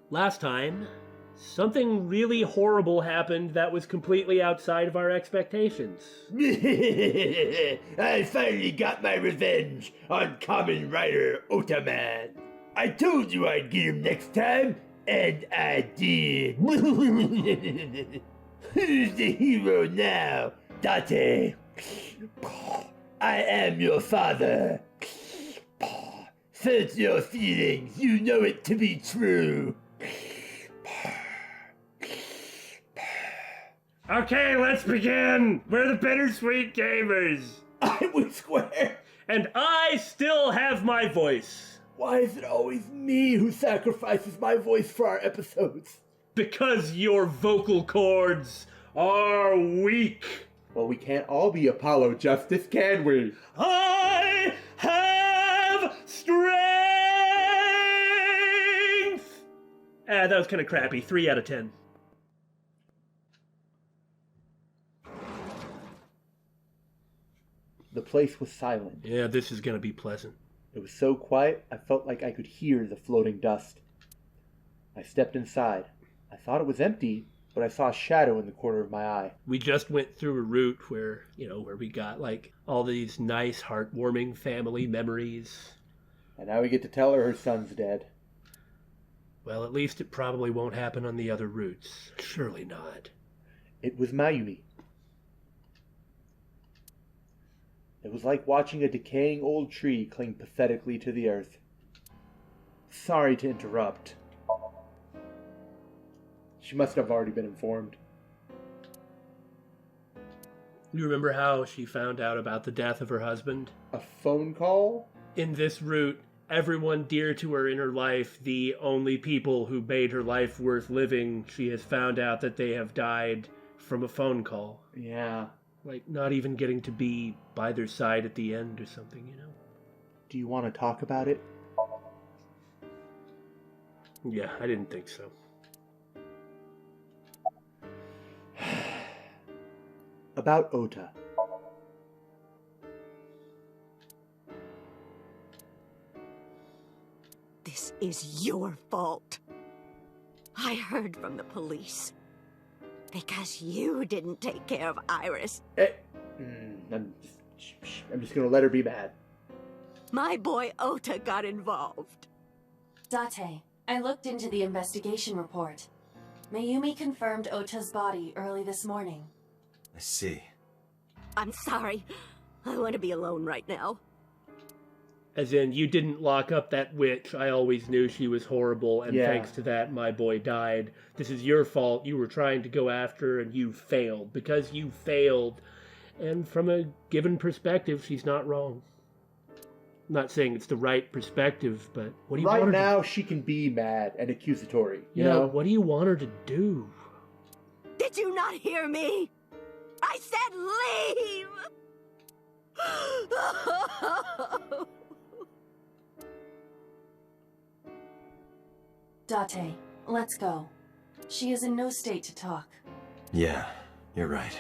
Last time, something really horrible happened that was completely outside of our expectations. I finally got my revenge on Kamen Rider Otaman. I told you I'd get him next time, and I did. Who's the hero now, Date? I am your father. Search your feelings, you know it to be true. Okay, let's begin! We're the Bittersweet Gamers! I was square. And I still have my voice. Why is it always me who sacrifices my voice for our episodes? Because your vocal cords are weak. Well, we can't all be Apollo Justice, can we? I have strength! That was kind of crappy. 3 out of 10. The place was silent. Yeah, this is gonna be pleasant. It was so quiet, I felt like I could hear the floating dust. I stepped inside. I thought it was empty, but I saw a shadow in the corner of my eye. We just went through a route where, where we got, like, all these nice, heartwarming family memories. And now we get to tell her son's dead. Well, at least it probably won't happen on the other routes. Surely not. It was Mayumi. It was like watching a decaying old tree cling pathetically to the earth. Sorry to interrupt. She must have already been informed. You remember how she found out about the death of her husband? A phone call? In this route, everyone dear to her in her life, the only people who made her life worth living, she has found out that they have died from a phone call. Yeah. Like, not even getting to be by their side at the end or something, Do you want to talk about it? Yeah, I didn't think so. About Ota. This is your fault. I heard from the police. Because you didn't take care of Iris. I'm just gonna let her be mad. My boy Ota got involved. Date, I looked into the investigation report. Mayumi confirmed Ota's body early this morning. I see. I'm sorry. I want to be alone right now. As in, you didn't lock up that witch. I always knew she was horrible, and thanks to that, my boy died. This is your fault. You were trying to go after her, and you failed. Because you failed, and from a given perspective, she's not wrong. I'm not saying it's the right perspective, but what do you want her Right now, she can be mad and accusatory, you know? What do you want her to do? Did you not hear me? I said leave! Date, let's go. She is in no state to talk. Yeah, you're right.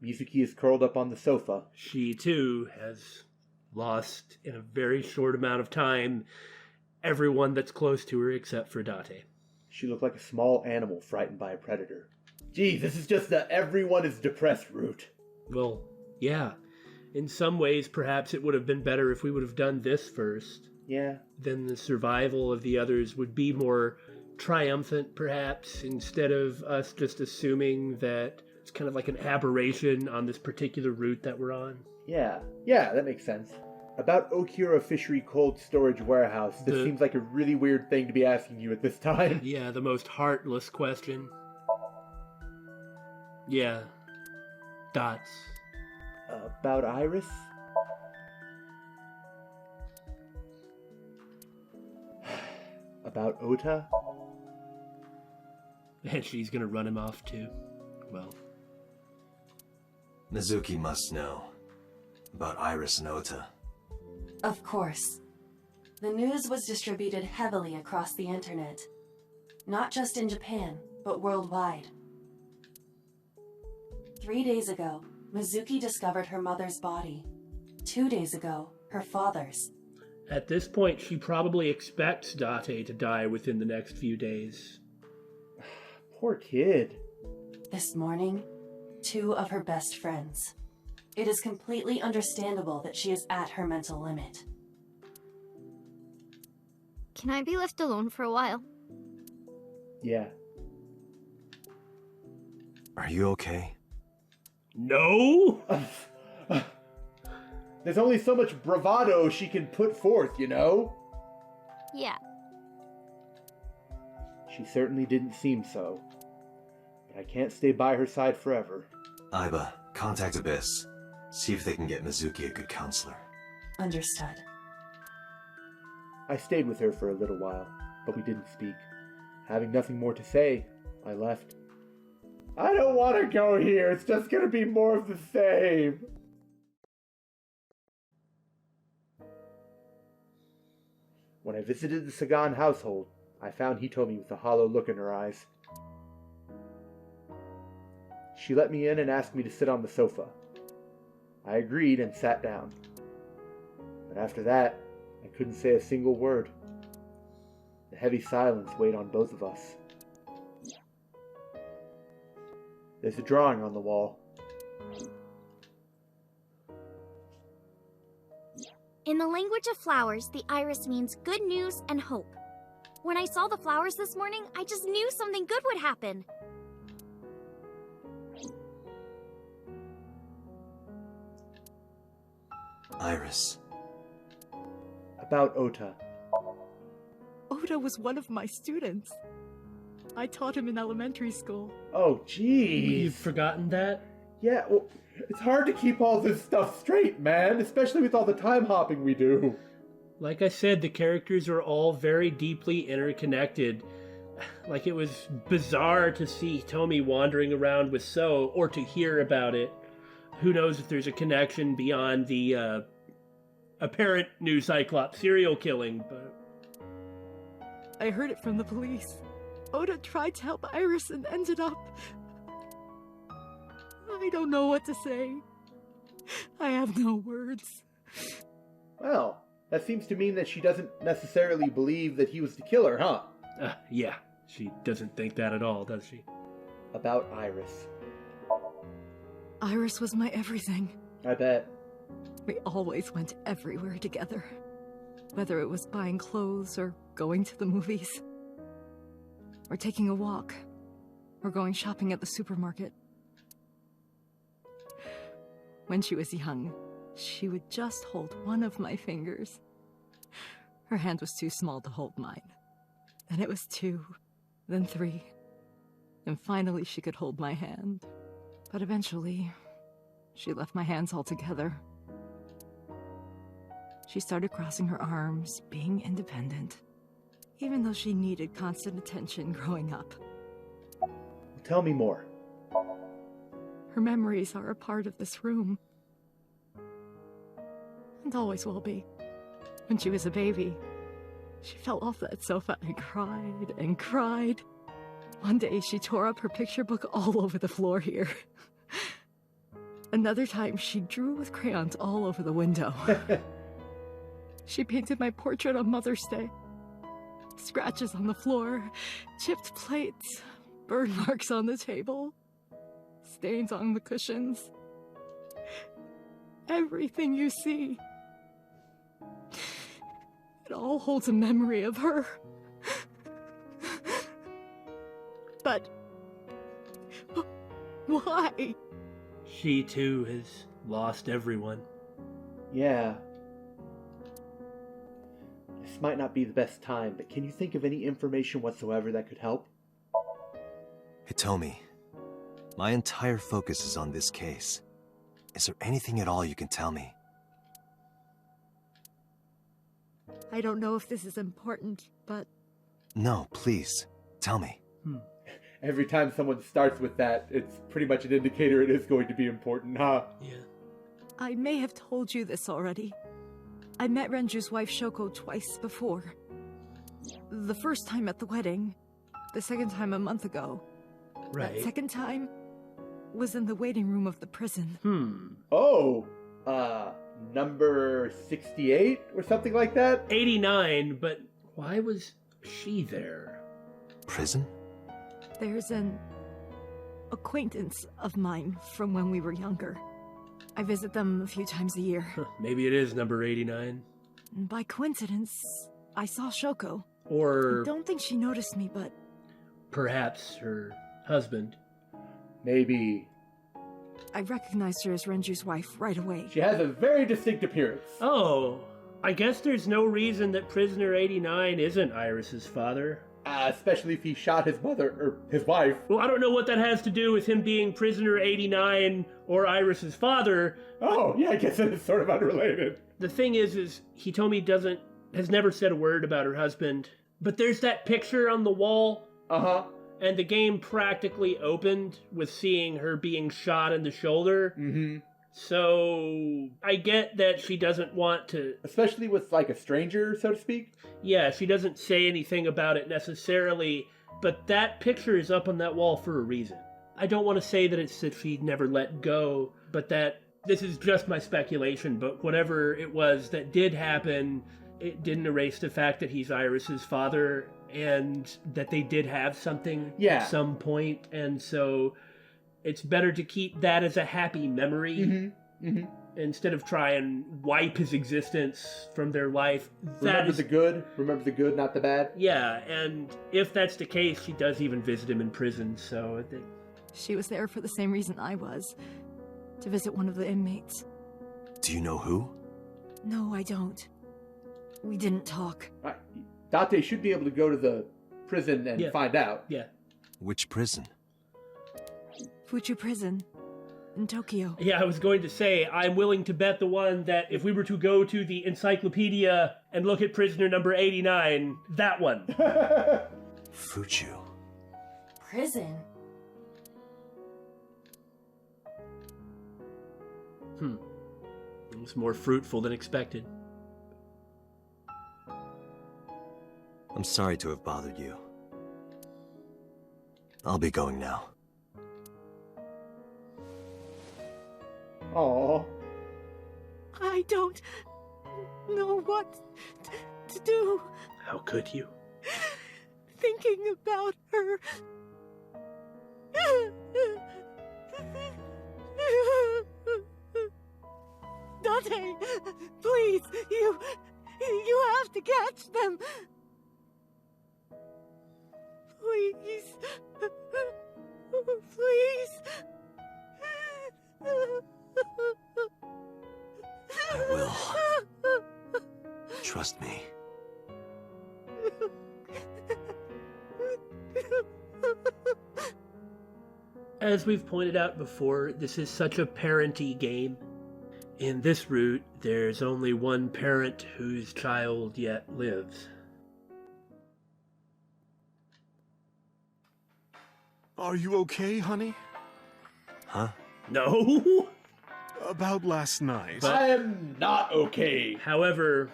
Mizuki is curled up on the sofa. She, too, has lost, in a very short amount of time, everyone that's close to her except for Date. She looked like a small animal frightened by a predator. Geez, this is just the everyone is depressed route. Well, yeah. In some ways, perhaps it would have been better if we would have done this first. Yeah. Then the survival of the others would be more triumphant, perhaps, instead of us just assuming that it's kind of like an aberration on this particular route that we're on. Yeah, that makes sense. About Okura Fishery Cold Storage Warehouse, this seems like a really weird thing to be asking you at this time. Yeah, the most heartless question. Yeah. Dots. About Iris? About Ota? And she's gonna run him off too. Well. Mizuki must know about Iris and Ota. Of course. The news was distributed heavily across the internet. Not just in Japan, but worldwide. 3 days ago, Mizuki discovered her mother's body. 2 days ago, her father's. At this point, she probably expects Date to die within the next few days. Poor kid. This morning, 2 of her best friends. It is completely understandable that she is at her mental limit. Can I be left alone for a while? Yeah. Are you okay? No? There's only so much bravado she can put forth, you know? Yeah. She certainly didn't seem so. But I can't stay by her side forever. Aiba, contact Abyss. See if they can get Mizuki a good counselor. Understood. I stayed with her for a little while, but we didn't speak. Having nothing more to say, I left. I don't want to go here. It's just going to be more of the same. When I visited the Sagan household, I found Hitomi with a hollow look in her eyes. She let me in and asked me to sit on the sofa. I agreed and sat down. But after that, I couldn't say a single word. The heavy silence weighed on both of us. There's a drawing on the wall. In the language of flowers, the iris means good news and hope. When I saw the flowers this morning, I just knew something good would happen. Iris. About Ota. Ota was one of my students. I taught him in elementary school. Oh, geez. You've forgotten that? Yeah, well, it's hard to keep all this stuff straight, man, especially with all the time hopping we do. Like I said, the characters are all very deeply interconnected. Like, it was bizarre to see Tomi wandering around with So, or to hear about it. Who knows if there's a connection beyond the apparent new Cyclops serial killing, but... I heard it from the police. Ota tried to help Iris and ended up... I don't know what to say. I have no words. Well, that seems to mean that she doesn't necessarily believe that he was the killer, huh? Yeah, she doesn't think that at all, does she? About Iris. Iris was my everything. I bet. We always went everywhere together. Whether it was buying clothes or going to the movies. Or taking a walk. Or going shopping at the supermarket. When she was young, she would just hold one of my fingers. Her hand was too small to hold mine. Then it was 2, then 3. And finally she could hold my hand. But eventually, she left my hands altogether. She started crossing her arms, being independent. Even though she needed constant attention growing up. Tell me more. Her memories are a part of this room. And always will be. When she was a baby, she fell off that sofa and cried and cried. One day she tore up her picture book all over the floor here. Another time she drew with crayons all over the window. She painted my portrait on Mother's Day. Scratches on the floor, chipped plates, burn marks on the table. Stains on the cushions. Everything you see. It all holds a memory of her. But... why? She, too, has lost everyone. Yeah. This might not be the best time, but can you think of any information whatsoever that could help? Hitomi, my entire focus is on this case. Is there anything at all you can tell me? I don't know if this is important, but... No, please, tell me. Every time someone starts with that, it's pretty much an indicator it is going to be important, huh? Yeah. I may have told you this already. I met Renju's wife Shoko twice before. The first time at the wedding. The second time a month ago. Right. That second time was in the waiting room of the prison. Oh, number 68 or something like that? 89, but why was she there? Prison? There's an acquaintance of mine from when we were younger. I visit them a few times a year. Maybe it is number 89. And by coincidence, I saw Shoko. Or I don't think she noticed me, but... perhaps her husband. Maybe. I recognized her as Renju's wife right away. She has a very distinct appearance. Oh, I guess there's no reason that Prisoner 89 isn't Iris's father. Especially if he shot his mother, or his wife. Well, I don't know what that has to do with him being Prisoner 89 or Iris's father. Oh, yeah, I guess it is sort of unrelated. The thing is Hitomi has never said a word about her husband. But there's that picture on the wall. Uh-huh. And the game practically opened with seeing her being shot in the shoulder. Mm-hmm. So I get that she doesn't want to... especially with, like, a stranger, so to speak? Yeah, she doesn't say anything about it necessarily, but that picture is up on that wall for a reason. I don't want to say that it's that she'd never let go, but that this is just my speculation, but whatever it was that did happen, it didn't erase the fact that he's Iris's father, and that they did have something at some point, and so it's better to keep that as a happy memory instead of try and wipe his existence from their life. Remember the good, not the bad. Yeah, and if that's the case, she does even visit him in prison, so... She was there for the same reason I was, to visit one of the inmates. Do you know who? No, I don't. We didn't talk. Date should be able to go to the prison and find out. Yeah. Which prison? Fuchu Prison. In Tokyo. Yeah, I was going to say, I'm willing to bet the one that if we were to go to the encyclopedia and look at prisoner number 89, that one. Fuchu. Prison? It was more fruitful than expected. I'm sorry to have bothered you. I'll be going now. Aww. I don't know what to do. How could you? Thinking about her. Date, please, you have to catch them. Please. Please. I will. Trust me. As we've pointed out before, this is such a parent-y game. In this route, there's only one parent whose child yet lives. Are you okay, honey? Huh? No! About last night. But- I am not okay. However,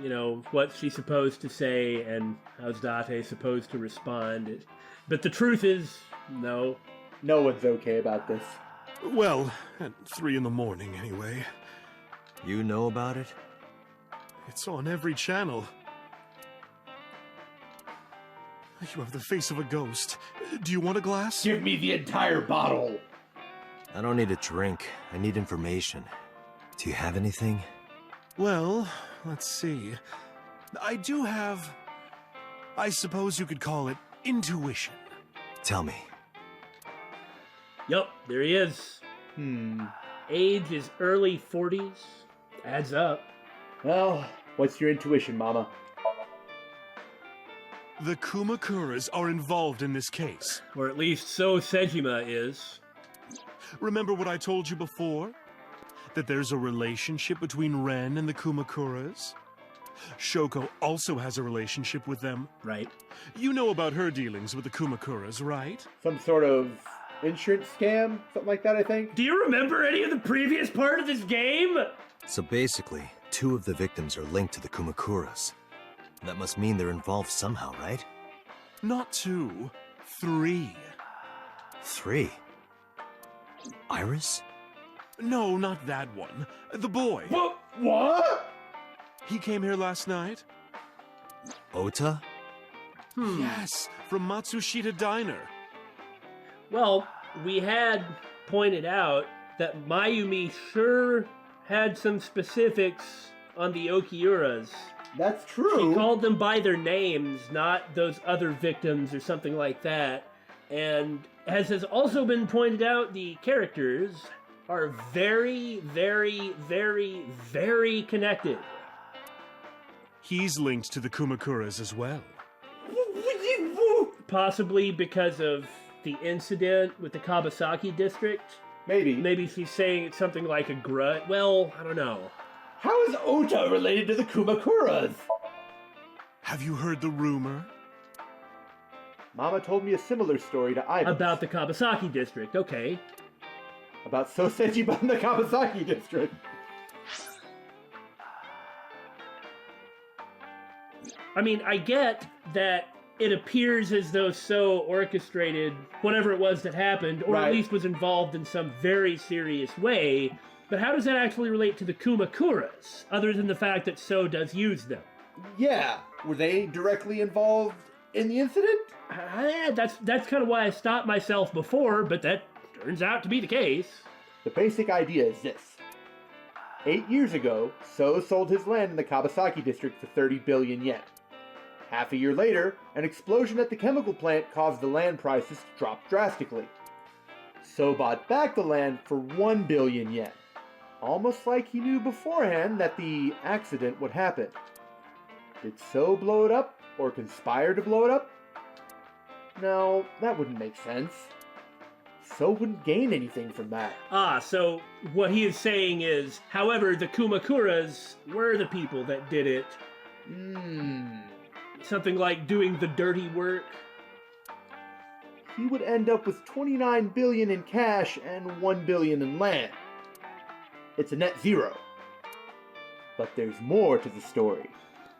you know, what's she supposed to say and how's Date supposed to respond? But the truth is, no. No one's okay about this. Well, at 3 in the morning, anyway. You know about it? It's on every channel. You have the face of a ghost. Do you want a glass? Give me the entire bottle. I don't need a drink. I need information. Do you have anything? Well, let's see. I do have... I suppose you could call it intuition. Tell me. Yup, there he is. Age is early 40s. Adds up. Well, what's your intuition, Mama? The Kumakuras are involved in this case. Or at least so Sejima is. Remember what I told you before? That there's a relationship between Ren and the Kumakuras? Shoko also has a relationship with them. Right. You know about her dealings with the Kumakuras, right? Some sort of insurance scam? Something like that, I think? Do you remember any of the previous part of this game? So basically, 2 of the victims are linked to the Kumakuras. That must mean they're involved somehow, right? Not 2, 3. 3? Iris? No, not that one. The boy. What? He came here last night. Ota? Yes, from Matsushita Diner. Well, we had pointed out that Mayumi sure had some specifics on the Okiuras. That's true. She called them by their names, not those other victims or something like that. And as has also been pointed out, the characters are very, very, very, very connected. He's linked to the Kumakuras as well. Possibly because of the incident with the Kabasaki district. Maybe. Maybe she's saying it's something like a grudge. Well, I don't know. How is Ota related to the Kumakuras? Have you heard the rumor? Mama told me a similar story to Aiba. About the Kabasaki district, okay. About Sosejiba in the Kabasaki district. I mean, I get that it appears as though So orchestrated whatever it was that happened, or at least was involved in some very serious way, but how does that actually relate to the Kumakuras, other than the fact that So does use them? Yeah. Were they directly involved in the incident? That's kind of why I stopped myself before, but that turns out to be the case. The basic idea is this. 8 years ago, So sold his land in the Kabasaki district for 30 billion yen. Half a year later, an explosion at the chemical plant caused the land prices to drop drastically. So bought back the land for 1 billion yen. Almost like he knew beforehand that the accident would happen. Did So blow it up, or conspire to blow it up? No, that wouldn't make sense. So wouldn't gain anything from that. So what he is saying is, however, the Kumakuras were the people that did it. Something like doing the dirty work. He would end up with 29 billion in cash and 1 billion in land. It's a net zero. But there's more to the story.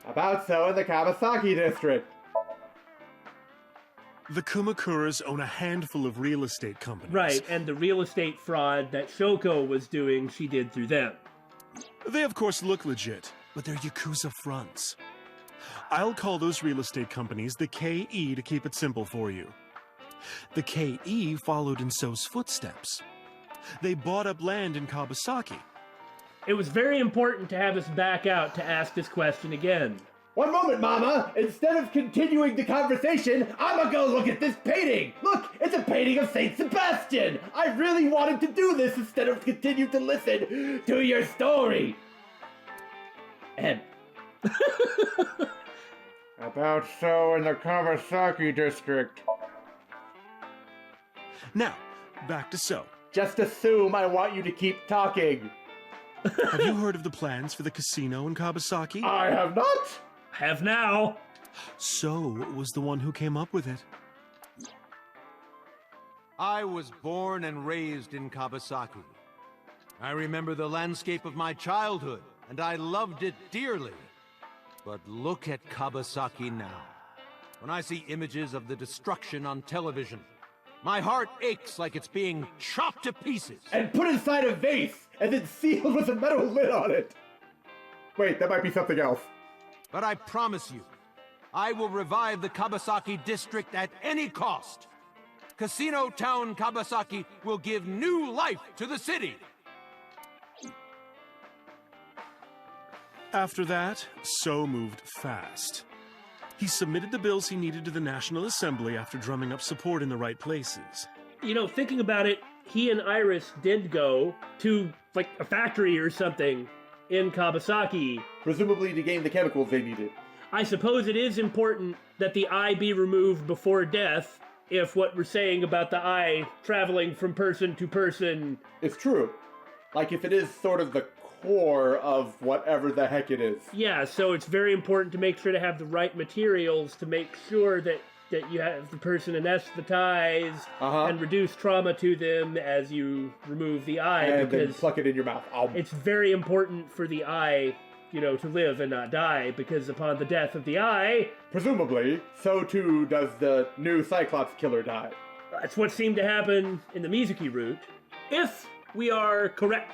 About So in the Kawasaki district. The Kumakuras own a handful of real estate companies. Right, and the real estate fraud that Shoko was doing, she did through them. They of course look legit, but they're Yakuza fronts. I'll call those real estate companies the KE to keep it simple for you. The KE followed in So's footsteps. They bought up land in Kabasaki. It was very important to have us back out to ask this question again. One moment, Mama! Instead of continuing the conversation, I'ma go look at this painting! Look, it's a painting of Saint Sebastian! I really wanted to do this instead of continue to listen to your story! And... About So in the Kawasaki district. Now, back to So. Just assume I want you to keep talking. Have you heard of the plans for the casino in Kabasaki? I have not! Have now. So was the one who came up with it. I was born and raised in Kabasaki. I remember the landscape of my childhood, and I loved it dearly. But look at Kabasaki now. When I see images of the destruction on television, my heart aches like it's being chopped to pieces. And put inside a vase, and then sealed with a metal lid on it. Wait, that might be something else. But I promise you, I will revive the Kabasaki district at any cost. Casino Town Kabasaki will give new life to the city. After that, So moved fast. He submitted the bills he needed to the National Assembly after drumming up support in the right places. You know, thinking about it, he and Iris did go to, like, a factory or something in Kabasaki. Presumably to gain the chemicals they needed. I suppose it is important that the eye be removed before death, if what we're saying about the eye traveling from person to person... It's true. Like if it is sort of the core of whatever the heck it is. Yeah, so it's very important to make sure to have the right materials to make sure that you have the person anesthetize and reduce trauma to them as you remove the eye. And because then pluck it in your mouth. It's very important for the eye, you know, to live and not die, because upon the death of the eye... Presumably, so too does the new Cyclops Killer die. That's what seemed to happen in the Mizuki route. If we are correct.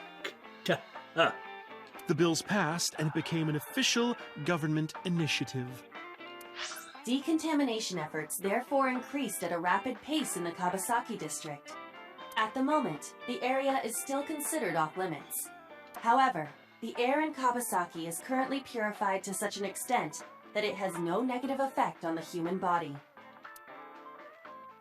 The bills passed, and it became an official government initiative. Decontamination efforts therefore increased at a rapid pace in the Kabasaki district. At the moment, the area is still considered off-limits. However, the air in Kabasaki is currently purified to such an extent that it has no negative effect on the human body.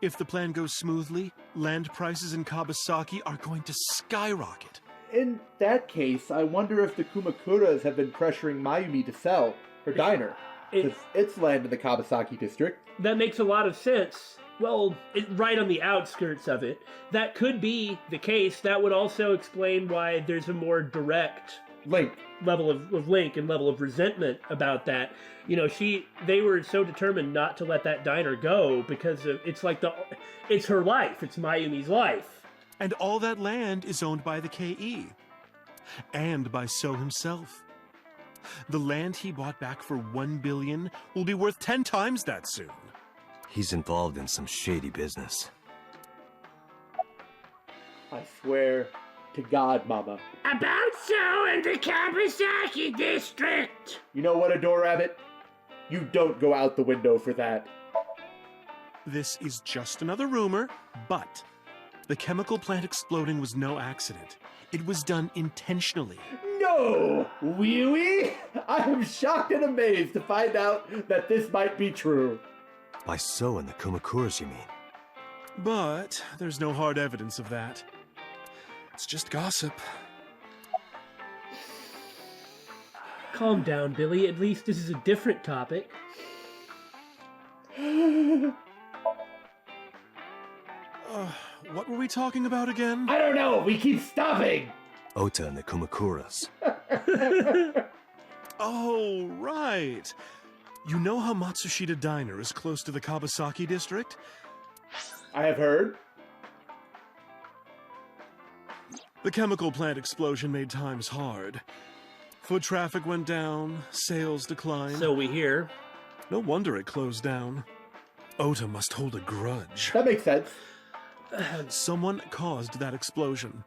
If the plan goes smoothly, land prices in Kabasaki are going to skyrocket. In that case, I wonder if the Kumakuras have been pressuring Mayumi to sell her diner. Because it's land in the Kabasaki district. That makes a lot of sense. Well, right on the outskirts of it. That could be the case. That would also explain why there's a more direct level of link and level of resentment about that. You know, they were so determined not to let that diner go because it's her life. It's Mayumi's life. And all that land is owned by the KE. And by So himself. The land he bought back for $1 billion will be worth 10 times that soon. He's involved in some shady business. I swear to God, Mama. About so in the Kabasaki district! You know what, Adore Rabbit? You don't go out the window for that. This is just another rumor, but the chemical plant exploding was no accident. It was done intentionally. No! Wee-wee! I am shocked and amazed to find out that this might be true. By So and the Kumakuras, you mean? But there's no hard evidence of that. It's just gossip. Calm down, Billy. At least this is a different topic. What were we talking about again? I don't know! We keep stopping! Ota and the Kumakuras. Oh, right. You know how Matsushita Diner is close to the Kabasaki district? I have heard. The chemical plant explosion made times hard. Foot traffic went down, sales declined. So we hear. No wonder it closed down. Ota must hold a grudge. That makes sense. Someone caused that explosion.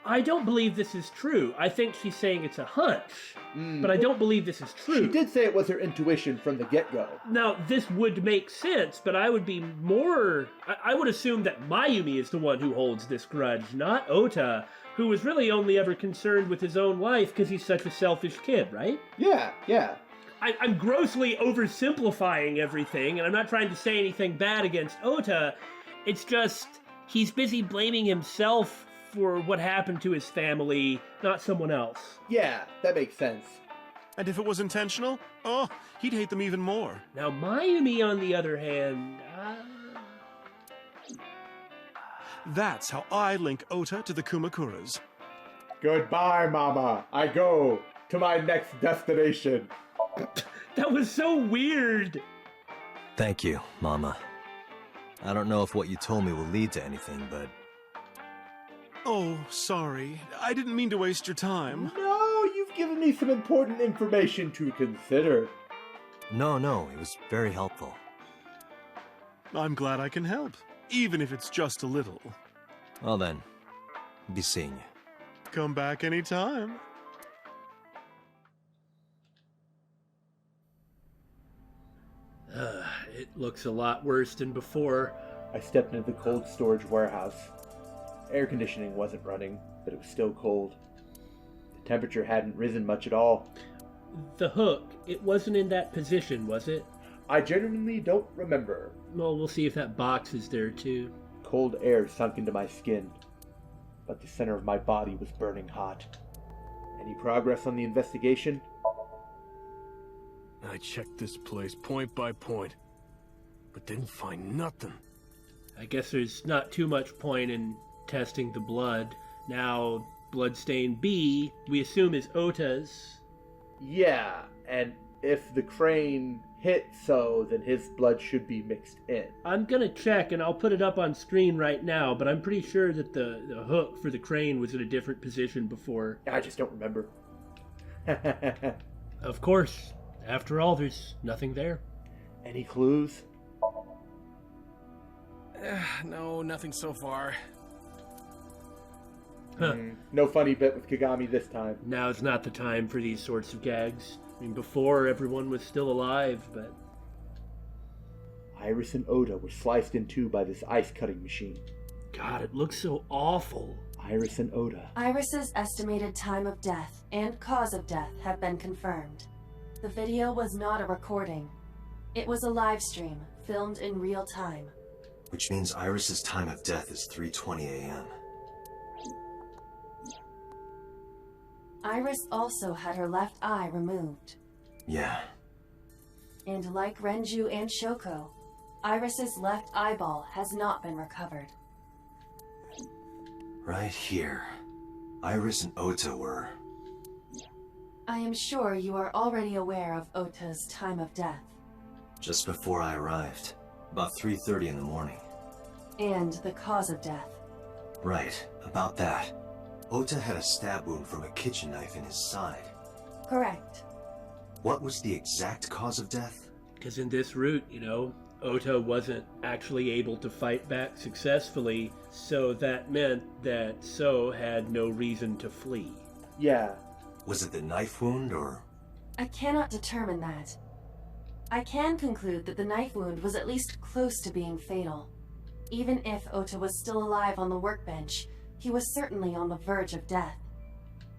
I don't believe this is true. I think she's saying it's a hunch, but I don't believe this is true. She did say it was her intuition from the get-go. Now, this would make sense, but I would be more... I would assume that Mayumi is the one who holds this grudge, not Ota, who was really only ever concerned with his own life because he's such a selfish kid, right? Yeah. I'm grossly oversimplifying everything, and I'm not trying to say anything bad against Ota. It's just, he's busy blaming himself for what happened to his family, not someone else. Yeah, that makes sense. And if it was intentional, oh, he'd hate them even more. Now, Mayumi, on the other hand... That's how I link Ota to the Kumakuras. Goodbye, Mama. I go to my next destination. That was so weird. Thank you, Mama. I don't know if what you told me will lead to anything, but... Oh, sorry. I didn't mean to waste your time. No, you've given me some important information to consider. No, it was very helpful. I'm glad I can help, even if it's just a little. Well then, be seeing you. Come back anytime. It looks a lot worse than before. I stepped into the cold storage warehouse. Air conditioning wasn't running, but it was still cold. The temperature hadn't risen much at all. The hook, it wasn't in that position, was it? I genuinely don't remember. Well, we'll see if that box is there too. Cold air sunk into my skin, but the center of my body was burning hot. Any progress on the investigation? I checked this place point by point, but didn't find nothing. I guess there's not too much point in testing the blood. Now, bloodstain B, we assume is Ota's. Yeah, and if the crane hit So, then his blood should be mixed in. I'm gonna check, and I'll put it up on screen right now, but I'm pretty sure that the hook for the crane was in a different position before. I just don't remember. Of course. After all, there's nothing there. Any clues? No, nothing so far. Huh. No funny bit with Kagami this time. Now's not the time for these sorts of gags. I mean, before everyone was still alive, but... Iris and Ota were sliced in two by this ice-cutting machine. God, it looks so awful. Iris and Ota. Iris's estimated time of death and cause of death have been confirmed. The video was not a recording. It was a live stream, filmed in real time. Which means Iris's time of death is 3:20 a.m. Iris also had her left eye removed. Yeah. And like Renju and Shoko, Iris's left eyeball has not been recovered. Right here. Iris and Ota were... I am sure you are already aware of Ota's time of death. just before I arrived. About 3:30 in the morning. And the cause of death. Right, about that. Ota had a stab wound from a kitchen knife in his side. Correct. What was the exact cause of death? Because in this route, you know, Ota wasn't actually able to fight back successfully, so that meant that So had no reason to flee. Yeah. Was it the knife wound, or...? I cannot determine that. I can conclude that the knife wound was at least close to being fatal. Even if Ota was still alive on the workbench, he was certainly on the verge of death.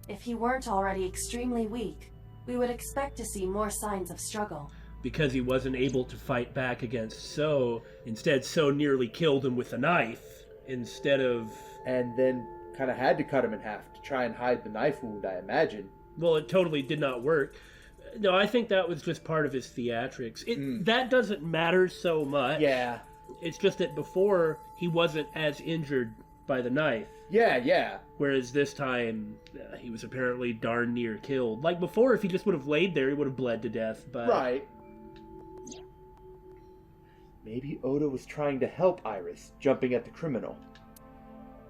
If he weren't already extremely weak, we would expect to see more signs of struggle. Because he wasn't able to fight back against So, instead So nearly killed him with a knife, instead of... And then kind of had to cut him in half to try and hide the knife wound, I imagine. Well, it totally did not work. No, I think that was just part of his theatrics. That doesn't matter so much. Yeah. It's just that before, he wasn't as injured by the knife. Yeah. Whereas this time, he was apparently darn near killed. Like before, if he just would have laid there, he would have bled to death, but... Right. Maybe Ota was trying to help Iris, jumping at the criminal.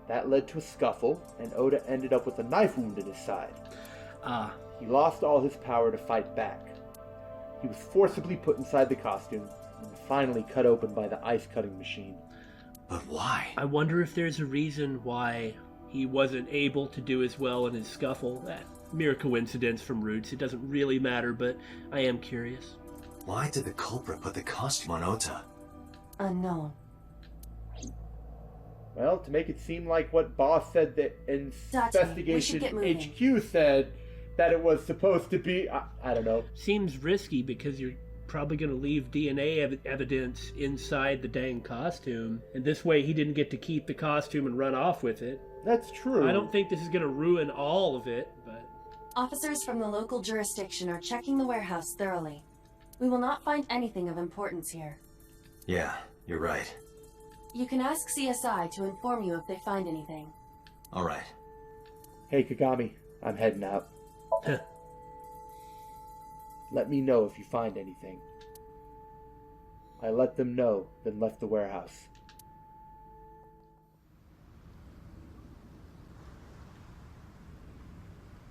That led to a scuffle, and Ota ended up with a knife wound in his side. He lost all his power to fight back. He was forcibly put inside the costume, and finally cut open by the ice-cutting machine. But why? I wonder if there's a reason why he wasn't able to do as well in his scuffle. Mere coincidence from Roots. It doesn't really matter, but I am curious. Why did the culprit put the costume on Ota? Unknown. Well, to make it seem like what Boss said that Investigation HQ said, that it was supposed to be, I don't know. Seems risky because you're probably going to leave DNA evidence inside the dang costume. And this way he didn't get to keep the costume and run off with it. That's true. I don't think this is going to ruin all of it, but... Officers from the local jurisdiction are checking the warehouse thoroughly. We will not find anything of importance here. Yeah, you're right. You can ask CSI to inform you if they find anything. All right. Hey, Kagami, I'm heading out. Let me know if you find anything. I let them know, then left the warehouse.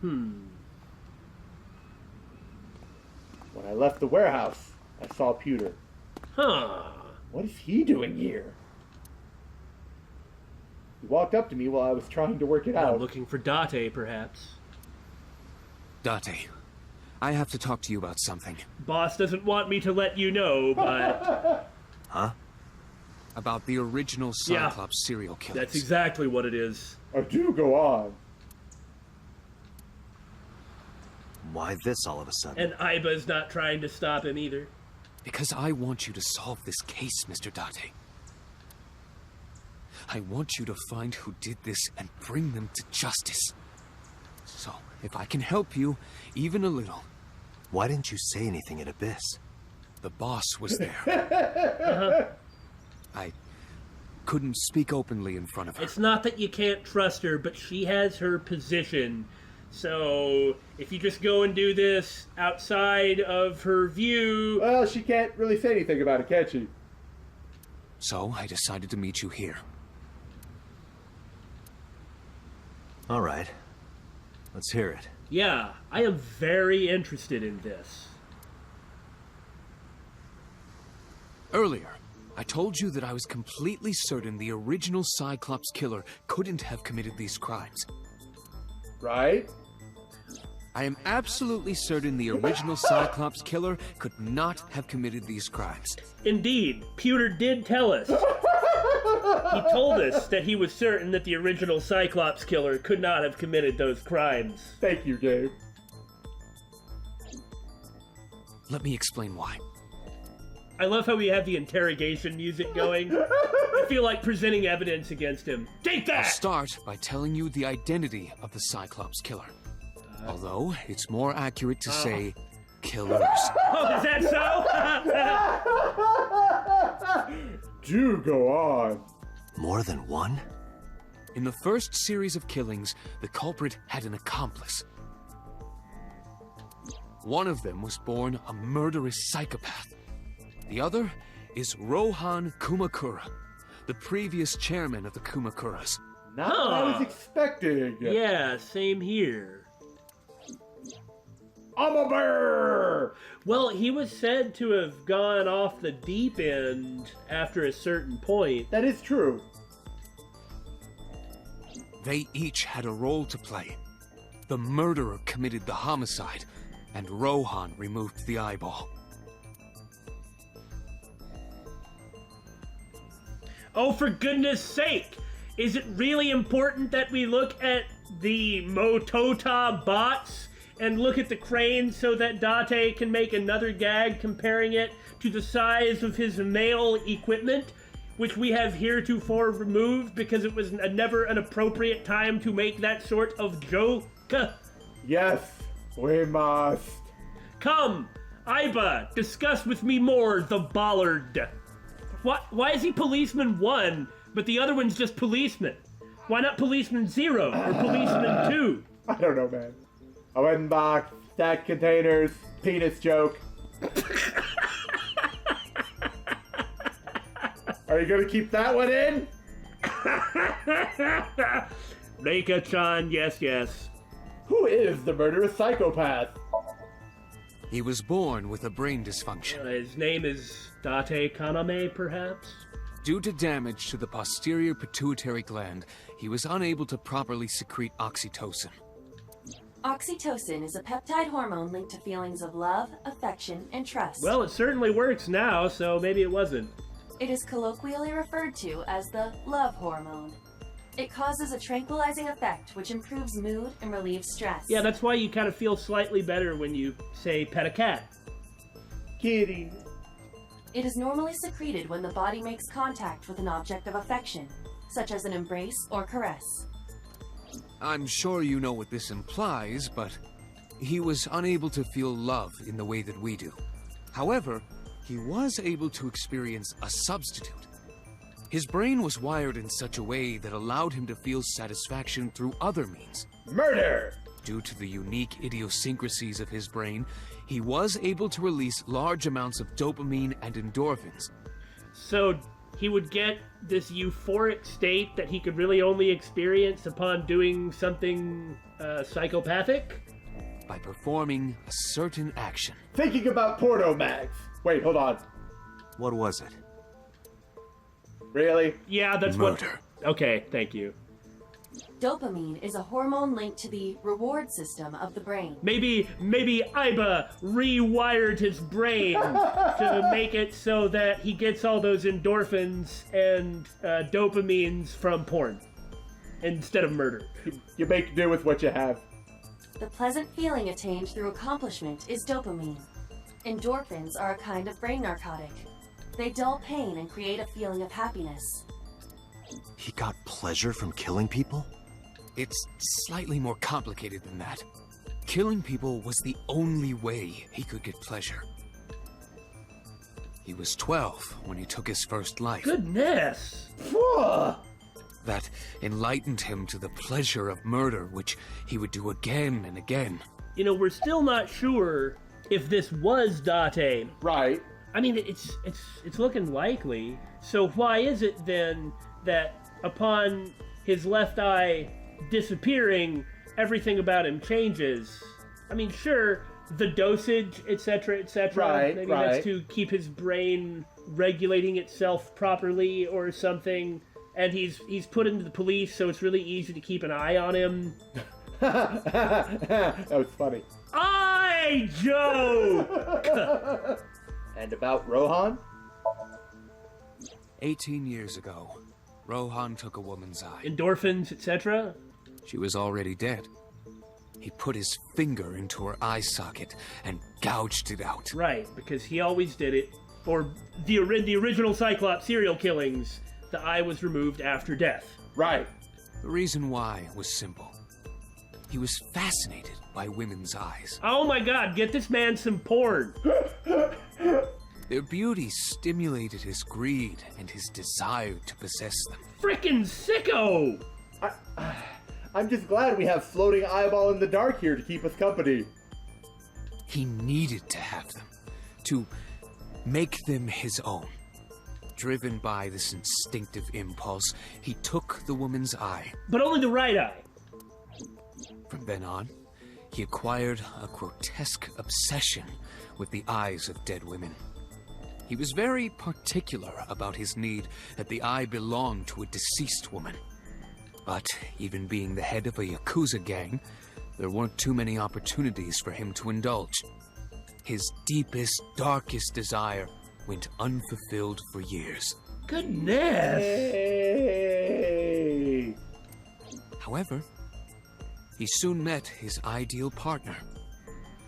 When I left the warehouse, I saw Pewter. What is he doing here? He walked up to me while I was trying to work it out. Looking for Date, perhaps. Date, I have to talk to you about something. Boss doesn't want me to let you know, but... Huh? About the original Cyclops serial killers. That's exactly what it is. Do go on. Why this all of a sudden? And Aiba's not trying to stop him either. Because I want you to solve this case, Mr. Date. I want you to find who did this and bring them to justice. So, if I can help you, even a little. Why didn't you say anything at Abyss? The boss was there. I couldn't speak openly in front of her. It's not that you can't trust her, but she has her position. So, if you just go and do this outside of her view... Well, she can't really say anything about it, can she? So, I decided to meet you here. All right. Let's hear it. Yeah, I am very interested in this. Earlier, I told you that I was completely certain the original Cyclops Killer couldn't have committed these crimes. Right? I am absolutely certain the original Cyclops Killer could not have committed these crimes. Indeed, Pewter did tell us. He told us that he was certain that the original Cyclops Killer could not have committed those crimes. Thank you, Gabe. Let me explain why. I love how we have the interrogation music going. I feel like presenting evidence against him. Take that! I'll start by telling you the identity of the Cyclops Killer. Although, it's more accurate to say, killers. Oh, is that so? Do go on. More than one? In the first series of killings, the culprit had an accomplice. One of them was born a murderous psychopath. The other is Rohan Kumakura, the previous chairman of the Kumakuras. Not what I was expecting. Yeah, same here. I'm a bear! Well, he was said to have gone off the deep end after a certain point. That is true. They each had a role to play. The murderer committed the homicide, and Rohan removed the eyeball. Oh, for goodness sake! Is it really important that we look at the Motota bots and look at the crane so that Date can make another gag comparing it to the size of his male equipment, which we have heretofore removed because it was never an appropriate time to make that sort of joke? Yes, we must. Come, Aiba, discuss with me more the bollard. Why is he policeman 1, but the other one's just policeman? Why not policeman 0 or policeman 2? I don't know, man. I went and boxed, stacked containers, penis joke. Are you gonna keep that one in? Reika-chan, yes. Who is the murderous psychopath? He was born with a brain dysfunction. His name is Date Kaname, perhaps? Due to damage to the posterior pituitary gland, he was unable to properly secrete oxytocin. Oxytocin is a peptide hormone linked to feelings of love, affection, and trust. Well, it certainly works now, so maybe it wasn't. It is colloquially referred to as the love hormone. It causes a tranquilizing effect which improves mood and relieves stress. Yeah, that's why you kind of feel slightly better when you, say, pet a cat. Kitty. It is normally secreted when the body makes contact with an object of affection, such as an embrace or caress. I'm sure you know what this implies, but he was unable to feel love in the way that we do. However, he was able to experience a substitute. His brain was wired in such a way that allowed him to feel satisfaction through other means. Murder! Due to the unique idiosyncrasies of his brain, he was able to release large amounts of dopamine and endorphins. So he would get this euphoric state that he could really only experience upon doing something psychopathic? By performing a certain action. Thinking about porno mags. Wait, hold on. What was it? Really? Yeah, that's Murder. what... Okay, thank you. Dopamine is a hormone linked to the reward system of the brain. Maybe Aiba rewired his brain to make it so that he gets all those endorphins and dopamines from porn instead of murder. You make do with what you have. The pleasant feeling attained through accomplishment is dopamine. Endorphins are a kind of brain narcotic. They dull pain and create a feeling of happiness. He got pleasure from killing people? It's slightly more complicated than that. Killing people was the only way he could get pleasure. He was 12 when he took his first life. Goodness! That enlightened him to the pleasure of murder, which he would do again and again. You know, we're still not sure if this was Date. Right. I mean, it's looking likely. So why is it then that upon his left eye disappearing, everything about him changes? I mean, sure, the dosage, etc., etc. Right, Maybe right. that's to keep his brain regulating itself properly or something. And he's put into the police, so it's really easy to keep an eye on him. That was funny. I joke! And about Rohan? 18 years ago, Rohan took a woman's eye. Endorphins, etc. She was already dead. He put his finger into her eye socket and gouged it out. Right, because he always did it. Or the original Cyclops serial killings, the eye was removed after death. Right. The reason why was simple. He was fascinated by women's eyes. Oh my god, get this man some porn! Their beauty stimulated his greed and his desire to possess them. Frickin' sicko! I'm just glad we have floating eyeball in the dark here to keep us company. He needed to have them, to make them his own. Driven by this instinctive impulse, he took the woman's eye. But only the right eye. From then on, he acquired a grotesque obsession with the eyes of dead women. He was very particular about his need that the eye belonged to a deceased woman. But even being the head of a Yakuza gang, there weren't too many opportunities for him to indulge. His deepest, darkest desire went unfulfilled for years. Goodness! Hey. However, he soon met his ideal partner,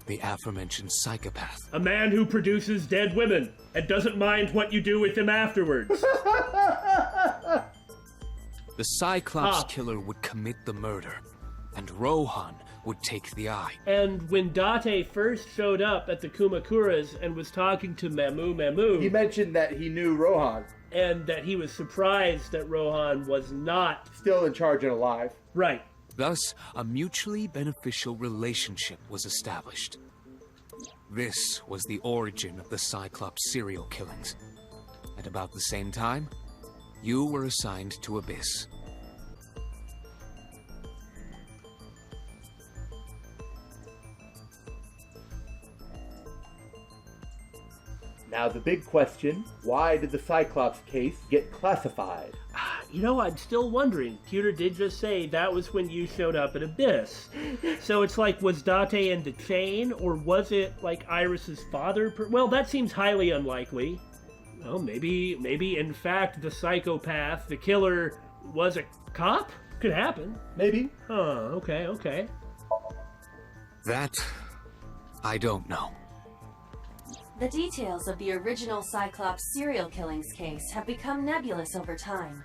the aforementioned psychopath. A man who produces dead women and doesn't mind what you do with them afterwards. The Cyclops Killer would commit the murder, and Rohan would take the eye. And when Date first showed up at the Kumakuras and was talking to Mamu, he mentioned that he knew Rohan. And that he was surprised that Rohan was not still in charge and alive. Right. Thus, a mutually beneficial relationship was established. This was the origin of the Cyclops serial killings. At about the same time, you were assigned to Abyss. Now the big question, why did the Cyclops case get classified? You know, I'm still wondering. Pewter did just say that was when you showed up at Abyss. So it's like, was Date in the chain, or was it like Iris's father? Well, that seems highly unlikely. Well, maybe in fact the psychopath, the killer, was a cop? Could happen. Maybe. Okay. That, I don't know. The details of the original Cyclops serial killings case have become nebulous over time.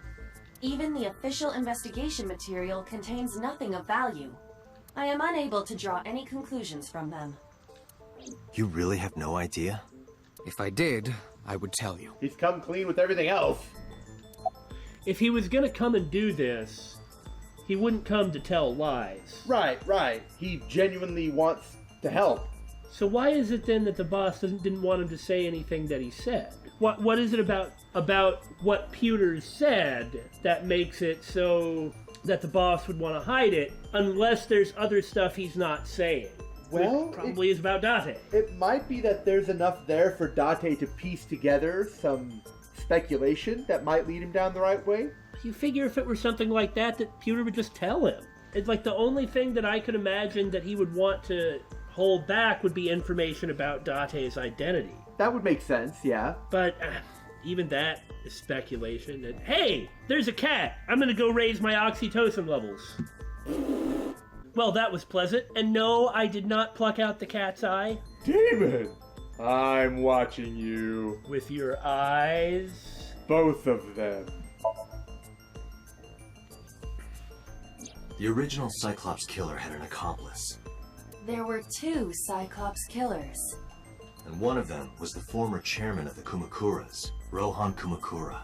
Even the official investigation material contains nothing of value. I am unable to draw any conclusions from them. You really have no idea? If I did, I would tell you. He's come clean with everything else. If he was gonna come and do this, he wouldn't come to tell lies. Right. He genuinely wants to help. So why is it then that the boss didn't want him to say anything that he said? What is it about what Pewter said that makes it so that the boss would want to hide it, unless there's other stuff he's not saying? Well, it probably is about Date. It might be that there's enough there for Date to piece together some speculation that might lead him down the right way. You figure if it were something like that Pewter would just tell him. It's like the only thing that I could imagine that he would want to hold back would be information about Date's identity. That would make sense, yeah. But even that is speculation. And, hey, there's a cat! I'm gonna go raise my oxytocin levels. Well, that was pleasant. And no, I did not pluck out the cat's eye. Demon! I'm watching you. With your eyes? Both of them. The original Cyclops Killer had an accomplice. There were 2 Cyclops Killers. And one of them was the former chairman of the Kumakuras, Rohan Kumakura.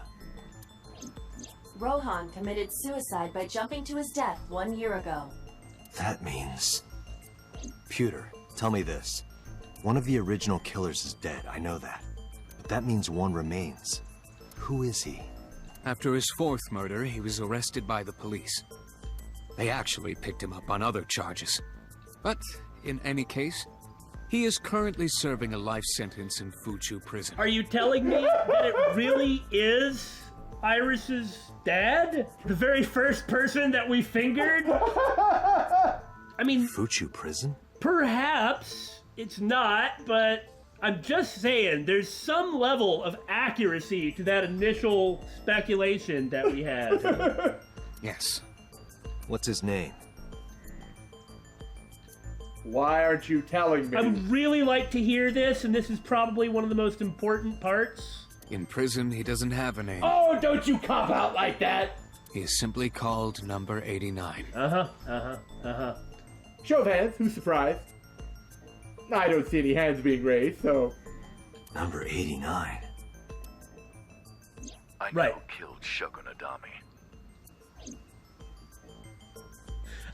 Rohan committed suicide by jumping to his death 1 year ago. That means... Pewter, tell me this. One of the original killers is dead, I know that. But that means one remains. Who is he? After his 4th murder, he was arrested by the police. They actually picked him up on other charges. But, in any case, He is currently serving a life sentence in Fuchu prison. Are you telling me that it really is Iris's dad? The very first person that we fingered? I mean... Fuchu prison? Perhaps it's not, but I'm just saying there's some level of accuracy to that initial speculation that we had. Yes. What's his name? Why aren't you telling me? I would really like to hear this, and this is probably one of the most important parts. In prison, he doesn't have a name. Oh, don't you cop out like that! He is simply called Number 89. Show of hands, who's surprised? I don't see any hands being raised, so... Number 89. I know Right. who killed SHOKO NADAMI.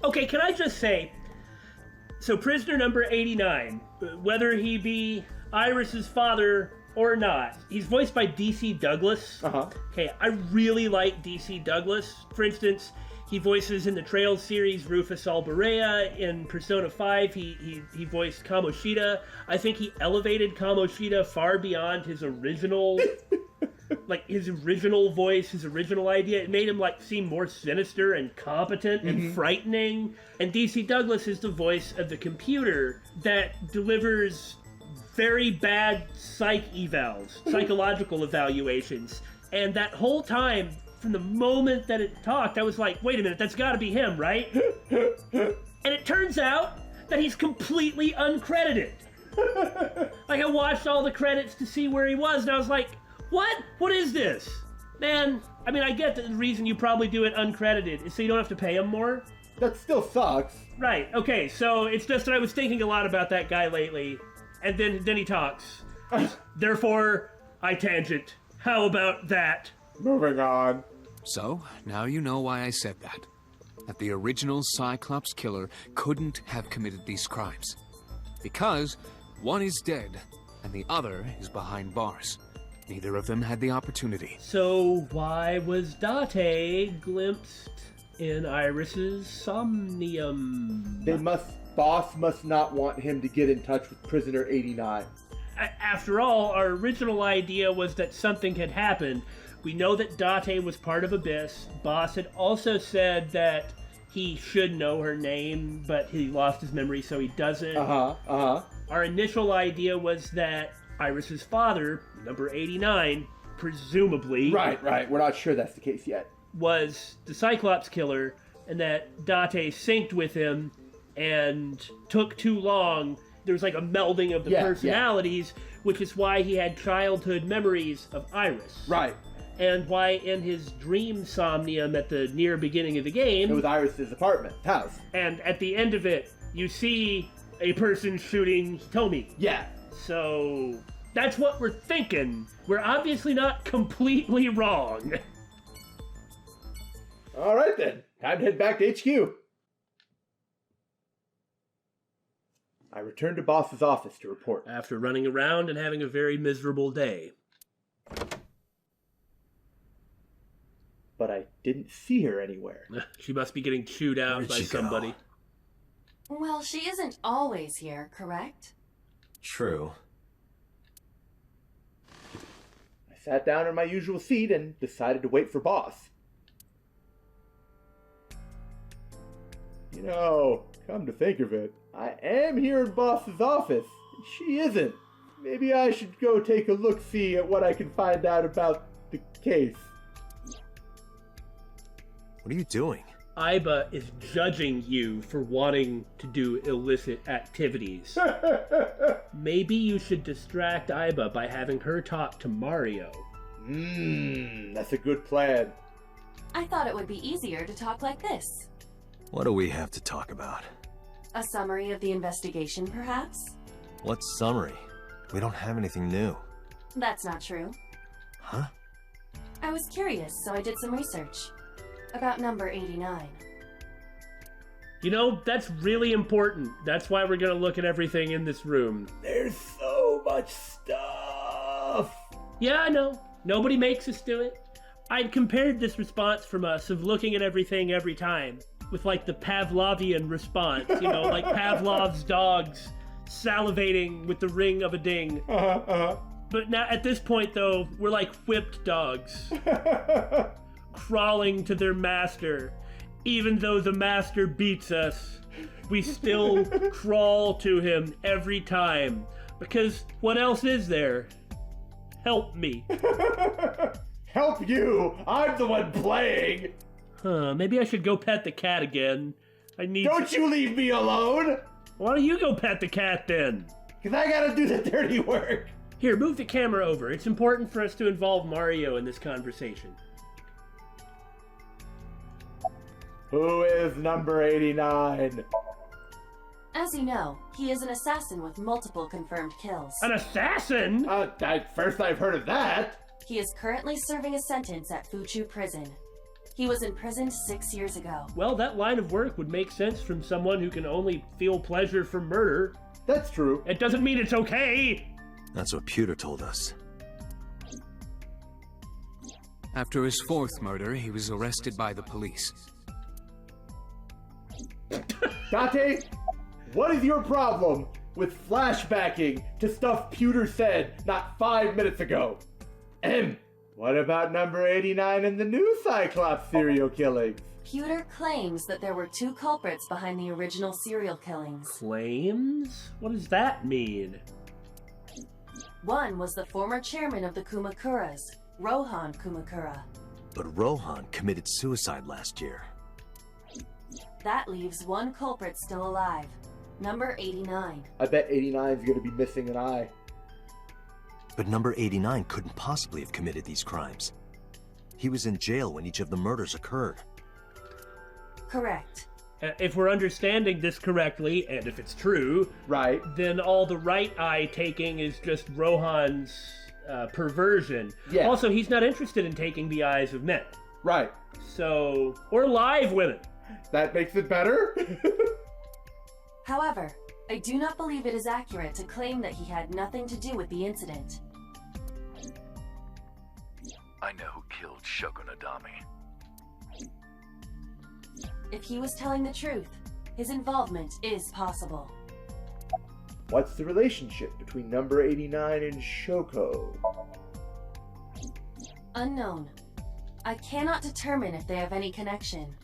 Okay, can I just say, so prisoner number 89, whether he be Iris's father or not, he's voiced by DC Douglas. Okay, I really like DC Douglas. For instance, he voices in the Trails series Rufus Alberea. In Persona 5, he voiced Kamoshida. I think he elevated Kamoshida far beyond his original... like, his original voice, his original idea. It made him, like, seem more sinister and competent and frightening. And DC Douglas is the voice of the computer that delivers very bad psychological evaluations. And that whole time, from the moment that it talked, I was like, wait a minute, that's gotta be him, right? And it turns out that he's completely uncredited. Like, I watched all the credits to see where he was, and I was like, what? What is this? Man, I mean, I get that the reason you probably do it uncredited is so you don't have to pay him more. That still sucks. Right, okay, so it's just that I was thinking a lot about that guy lately, and then he talks. Therefore, I tangent. How about that? Moving on. So, now you know why I said that. That the original Cyclops Killer couldn't have committed these crimes. Because one is dead, and the other is behind bars. Neither of them had the opportunity. So why was Date glimpsed in Iris's Somnium? Boss must not want him to get in touch with Prisoner 89. After all, our original idea was that something had happened. We know that Date was part of Abyss. Boss had also said that he should know her name, but he lost his memory, so he doesn't. Our initial idea was that Iris's father, number 89, presumably... Right. We're not sure that's the case yet. ...was the Cyclops Killer, and that Date synced with him and took too long. There was like a melding of the personalities, which is why he had childhood memories of Iris. Right. And why in his dream somnium at the near beginning of the game... It was Iris's apartment, house. And at the end of it, you see a person shooting Hitomi. Yeah. So, that's what we're thinking. We're obviously not completely wrong. Alright then, time to head back to HQ. I returned to Boss's office to report. After running around and having a very miserable day. But I didn't see her anywhere. She must be getting chewed out by somebody. Well, she isn't always here, correct? True. I sat down in my usual seat and decided to wait for Boss. You know, come to think of it, I am here in Boss's office, and she isn't. Maybe I should go take a look-see at what I can find out about the case. What are you doing? Aiba is judging you for wanting to do illicit activities. Maybe you should distract Aiba by having her talk to Mario. That's a good plan. I thought it would be easier to talk like this. What do we have to talk about? A summary of the investigation, perhaps? What summary? We don't have anything new. That's not true. Huh? I was curious, so I did some research. About number 89. You know, that's really important. That's why we're gonna look at everything in this room. There's so much stuff! Yeah, I know. Nobody makes us do it. I'd compared this response from us of looking at everything every time with like the Pavlovian response, you know, like Pavlov's dogs salivating with the ring of a ding. But now, at this point, though, we're like whipped dogs, crawling to their master. Even though the master beats us, we still crawl to him every time. Because what else is there? Help me. Help you? I'm the one playing. Maybe I should go pet the cat again. Don't you leave me alone! Why don't you go pet the cat then? Because I gotta do the dirty work. Here, move the camera over. It's important for us to involve Mario in this conversation. Who is number 89? As you know, he is an assassin with multiple confirmed kills. An assassin? First I've heard of that. He is currently serving a sentence at Fuchu Prison. He was imprisoned 6 years ago. Well, that line of work would make sense from someone who can only feel pleasure from murder. That's true. It doesn't mean it's okay. That's what Pewter told us. After his fourth murder, he was arrested by the police. Date, what is your problem with flashbacking to stuff Pewter said not 5 minutes ago? What about number 89 and the new Cyclops serial killings? Pewter claims that there were 2 culprits behind the original serial killings. Claims? What does that mean? One was the former chairman of the Kumakuras, Rohan Kumakura. But Rohan committed suicide last year. That leaves 1 culprit still alive, number 89. I bet 89's gonna be missing an eye. But number 89 couldn't possibly have committed these crimes. He was in jail when each of the murders occurred. Correct. If we're understanding this correctly, and if it's true, right, then all the right eye taking is just Rohan's perversion. Yeah. Also, he's not interested in taking the eyes of men. Right. So, or live women. That makes it better? However, I do not believe it is accurate to claim that he had nothing to do with the incident. I know who killed SHOKO NADAMI. If he was telling the truth, his involvement is possible. What's the relationship between number 89 and Shoko? Unknown. I cannot determine if they have any connection.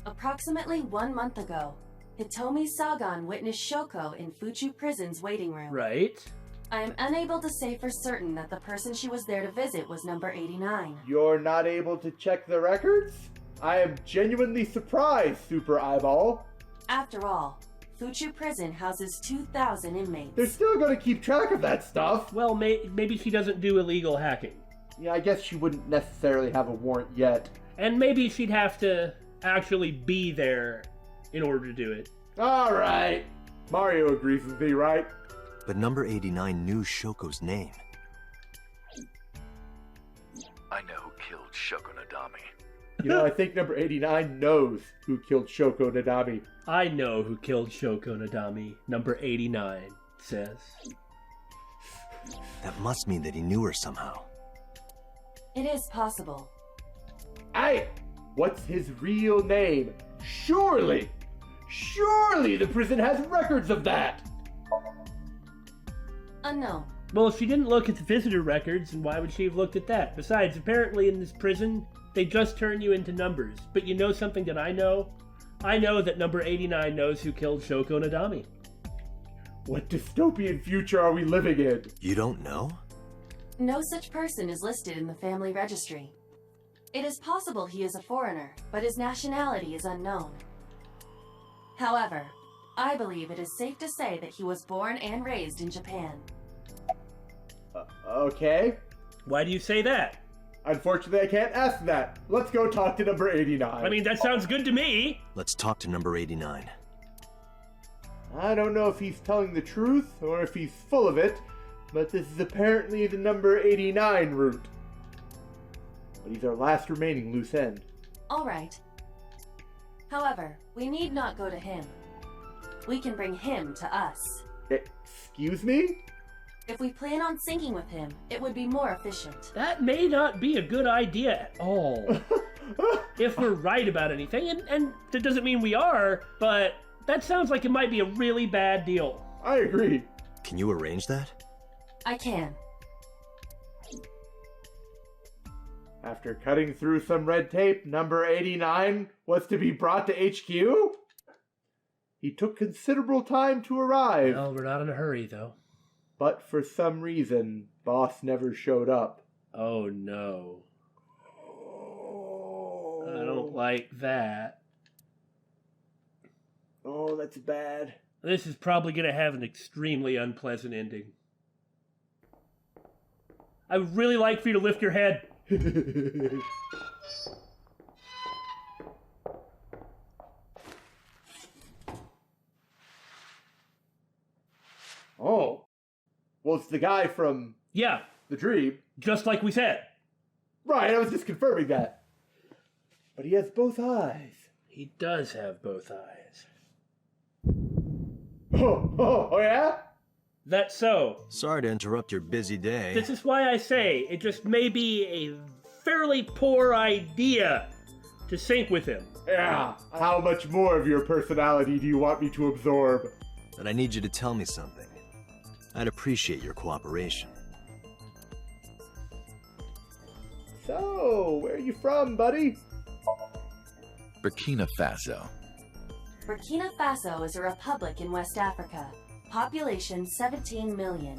Approximately 1 month ago, Hitomi Sagan witnessed Shoko in Fuchu Prison's waiting room. Right. I am unable to say for certain that the person she was there to visit was number 89. You're not able to check the records? I am genuinely surprised, Super Eyeball. After all, Fuchu Prison houses 2,000 inmates. They're still gonna keep track of that stuff. Well, maybe she doesn't do illegal hacking. Yeah, I guess she wouldn't necessarily have a warrant yet. And maybe she'd have to actually be there in order to do it. Alright. Mario agrees with me, right? But number 89 knew Shoko's name. I know who killed SHOKO NADAMI. You know, I think number 89 knows who killed SHOKO NADAMI. I know who killed SHOKO NADAMI, number 89 says. That must mean that he knew her somehow. It is possible. Hey! What's his real name? Surely the prison has records of that! Unknown. Well, if she didn't look at the visitor records, then why would she have looked at that? Besides, apparently in this prison, they just turn you into numbers. But you know something that I know? I know that number 89 knows who killed SHOKO NADAMI. What dystopian future are we living in? You don't know? No such person is listed in the family registry. It is possible he is a foreigner, but his nationality is unknown. However, I believe it is safe to say that he was born and raised in Japan. Okay. Why do you say that? Unfortunately, I can't ask that. Let's go talk to number 89. I mean, that sounds good to me. Let's talk to number 89. I don't know if he's telling the truth or if he's full of it, but this is apparently the number 89 route. But he's our last remaining loose end. Alright. However, we need not go to him. We can bring him to us. Excuse me? If we plan on syncing with him, it would be more efficient. That may not be a good idea at all. If we're right about anything, and that doesn't mean we are, but that sounds like it might be a really bad deal. I agree. Can you arrange that? I can. After cutting through some red tape, number 89 was to be brought to HQ? He took considerable time to arrive. Well, we're not in a hurry, though. But for some reason, boss never showed up. Oh, no. I don't like that. Oh, that's bad. This is probably going to have an extremely unpleasant ending. I would really like for you to lift your head. Oh. Well, it's the guy from... Yeah. The dream. Just like we said. Right, I was just confirming that. But he has both eyes. He does have both eyes. Oh yeah? That's so. Sorry to interrupt your busy day. This is why I say it just may be a fairly poor idea to sync with him. Yeah. How much more of your personality do you want me to absorb? But I need you to tell me something. I'd appreciate your cooperation. So, where are you from, buddy? Burkina Faso. Burkina Faso is a republic in West Africa. Population 17 million.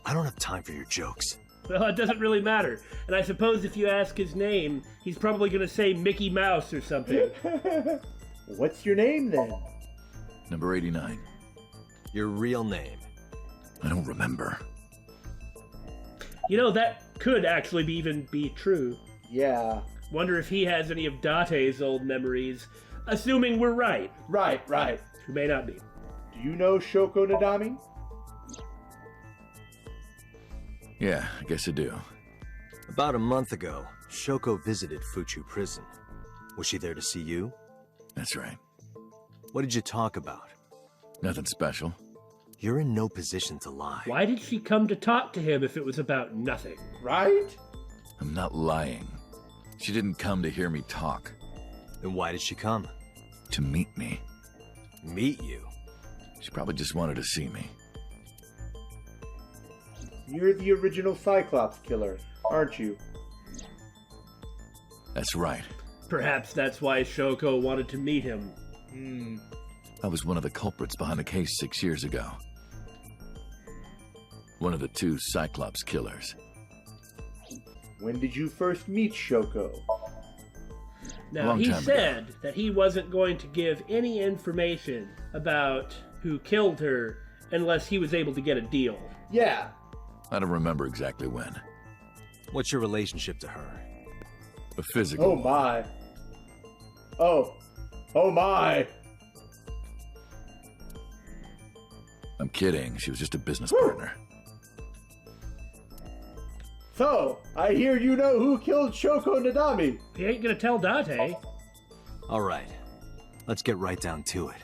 I don't have time for your jokes. Well, it doesn't really matter. And I suppose if you ask his name, he's probably going to say Mickey Mouse or something. What's your name, then? Number 89. Your real name? I don't remember. You know, that could actually even be true. Yeah. Wonder if he has any of Date's old memories, assuming we're right. Right. Who may not be. Do you know Shoko Nadami? Yeah, I guess I do. About a month ago, Shoko visited Fuchu Prison. Was she there to see you? That's right. What did you talk about? Nothing special. You're in no position to lie. Why did she come to talk to him if it was about nothing? Right? I'm not lying. She didn't come to hear me talk. Then why did she come? To meet me. Meet you? She probably just wanted to see me. You're the original Cyclops Killer, aren't you? That's right. Perhaps that's why Shoko wanted to meet him. I was one of the culprits behind the case 6 years ago. One of the 2 Cyclops Killers. When did you first meet Shoko? Now, he said that he wasn't going to give any information about who killed her unless he was able to get a deal. Yeah. I don't remember exactly when. What's your relationship to her? A physical. Oh my. Oh my. I'm kidding. She was just a business partner. So, I hear you know who killed Shoko Nadami. He ain't gonna tell Date. All right. Let's get right down to it.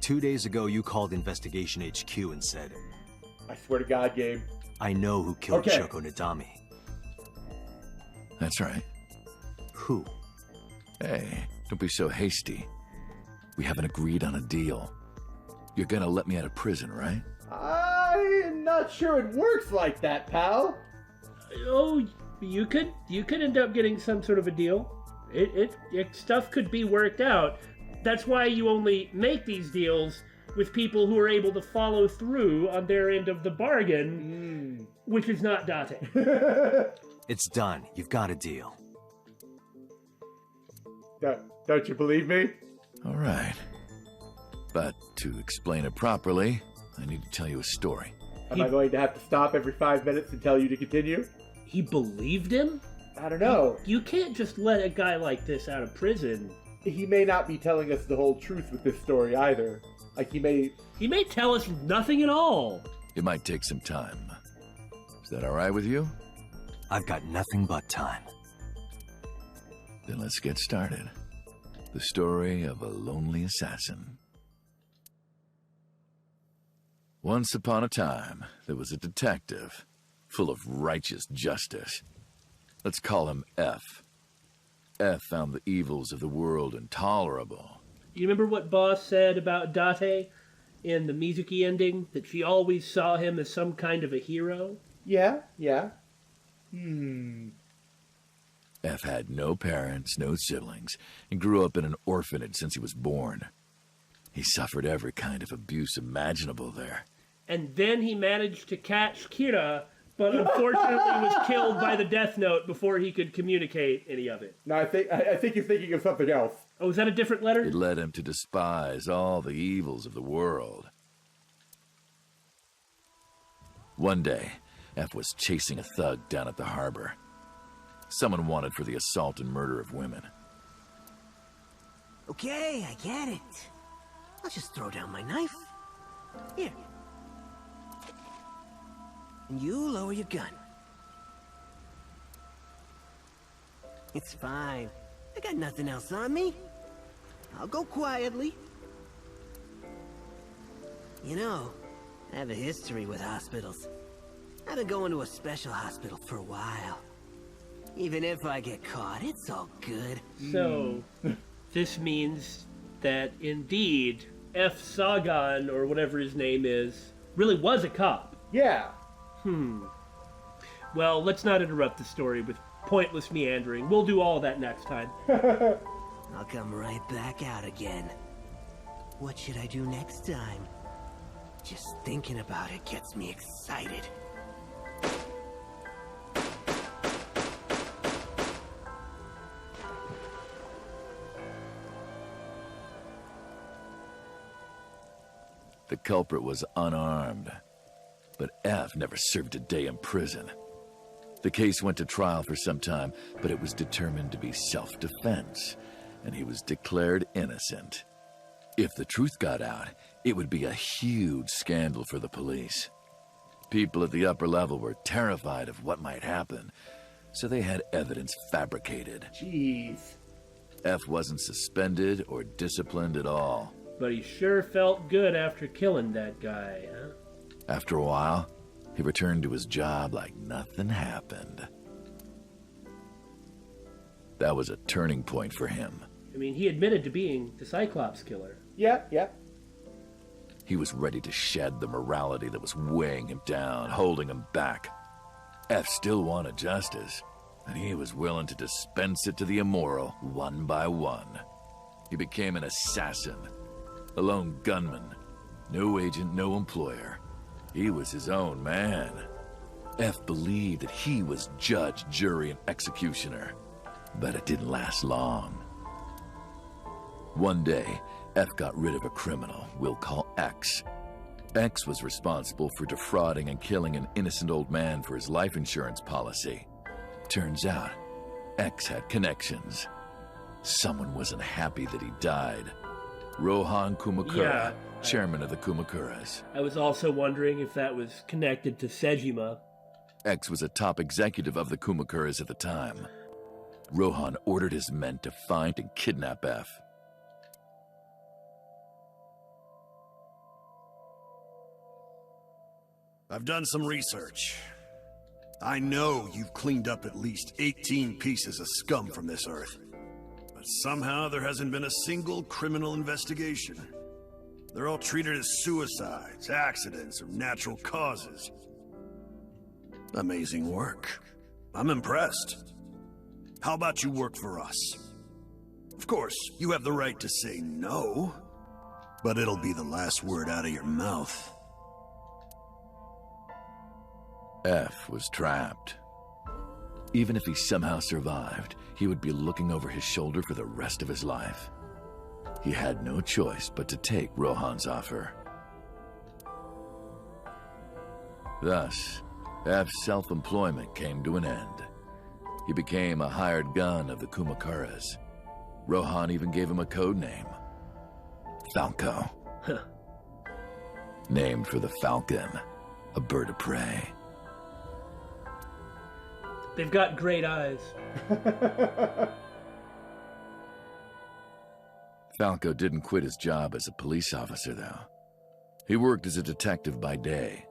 2 days ago, you called Investigation HQ and said... I swear to God, Gabe. I know who killed Shoko Nadami. That's right. Who? Hey, don't be so hasty. We haven't agreed on a deal. You're gonna let me out of prison, right? I'm not sure it works like that, pal. Oh, you could end up getting some sort of a deal. Stuff could be worked out. That's why you only make these deals with people who are able to follow through on their end of the bargain, which is not Date. It's done. You've got a deal. Don't you believe me? All right. But to explain it properly, I need to tell you a story. Am I going to have to stop every 5 minutes and tell you to continue? He believed him? I don't know. You can't just let a guy like this out of prison. He may not be telling us the whole truth with this story either. Like, he may tell us nothing at all. It might take some time. Is that all right with you? I've got nothing but time. Then let's get started. The story of a lonely assassin. Once upon a time, there was a detective, full of righteous justice. Let's call him F. F found the evils of the world intolerable. You remember what Boss said about Date? in the Mizuki ending, that she always saw him as some kind of a hero? Yeah. F had no parents, no siblings, and grew up in an orphanage since he was born. He suffered every kind of abuse imaginable there. And then he managed to catch Kira, but unfortunately was killed by the Death Note before he could communicate any of it. No, I think you're thinking of something else. Oh, is that a different letter? It led him to despise all the evils of the world. One day, F was chasing a thug down at the harbor. Someone wanted for the assault and murder of women. Okay, I get it. I'll just throw down my knife. Here. And you lower your gun. It's fine. I got nothing else on me. I'll go quietly. You know, I have a history with hospitals. I've been going to a special hospital for a while. Even if I get caught, it's all good. So, this means that indeed, F. Sagan, or whatever his name is, really was a cop. Yeah. Well, let's not interrupt the story with pointless meandering. We'll do all that next time. I'll come right back out again. What should I do next time? Just thinking about it gets me excited. The culprit was unarmed, but F never served a day in prison. The case went to trial for some time, but it was determined to be self-defense, and he was declared innocent. If the truth got out, it would be a huge scandal for the police. People at the upper level were terrified of what might happen, so they had evidence fabricated. Jeez. F wasn't suspended or disciplined at all. But he sure felt good after killing that guy, huh? After a while, he returned to his job like nothing happened. That was a turning point for him. I mean, he admitted to being the Cyclops Killer. Yeah. He was ready to shed the morality that was weighing him down, holding him back. F still wanted justice, and he was willing to dispense it to the immoral one by one. He became an assassin, a lone gunman, no agent, no employer. He was his own man. F believed that he was judge, jury, and executioner, but it didn't last long. One day, F got rid of a criminal we'll call X. X was responsible for defrauding and killing an innocent old man for his life insurance policy. Turns out, X had connections. Someone wasn't happy that he died. Rohan Kumakura, chairman of the Kumakuras. I was also wondering if that was connected to Sejima. X was a top executive of the Kumakuras at the time. Rohan ordered his men to find and kidnap F. I've done some research. I know you've cleaned up at least 18 pieces of scum from this earth. But somehow there hasn't been a single criminal investigation. They're all treated as suicides, accidents, or natural causes. Amazing work. I'm impressed. How about you work for us? Of course, you have the right to say no, but it'll be the last word out of your mouth. F was trapped. Even if he somehow survived, he would be looking over his shoulder for the rest of his life. He had no choice but to take Rohan's offer. Thus, F's self-employment came to an end. He became a hired gun of the Kumakuras. Rohan even gave him a code name. Falco. Named for the falcon, a bird of prey. They've got great eyes. Falco didn't quit his job as a police officer, though. He worked as a detective by day,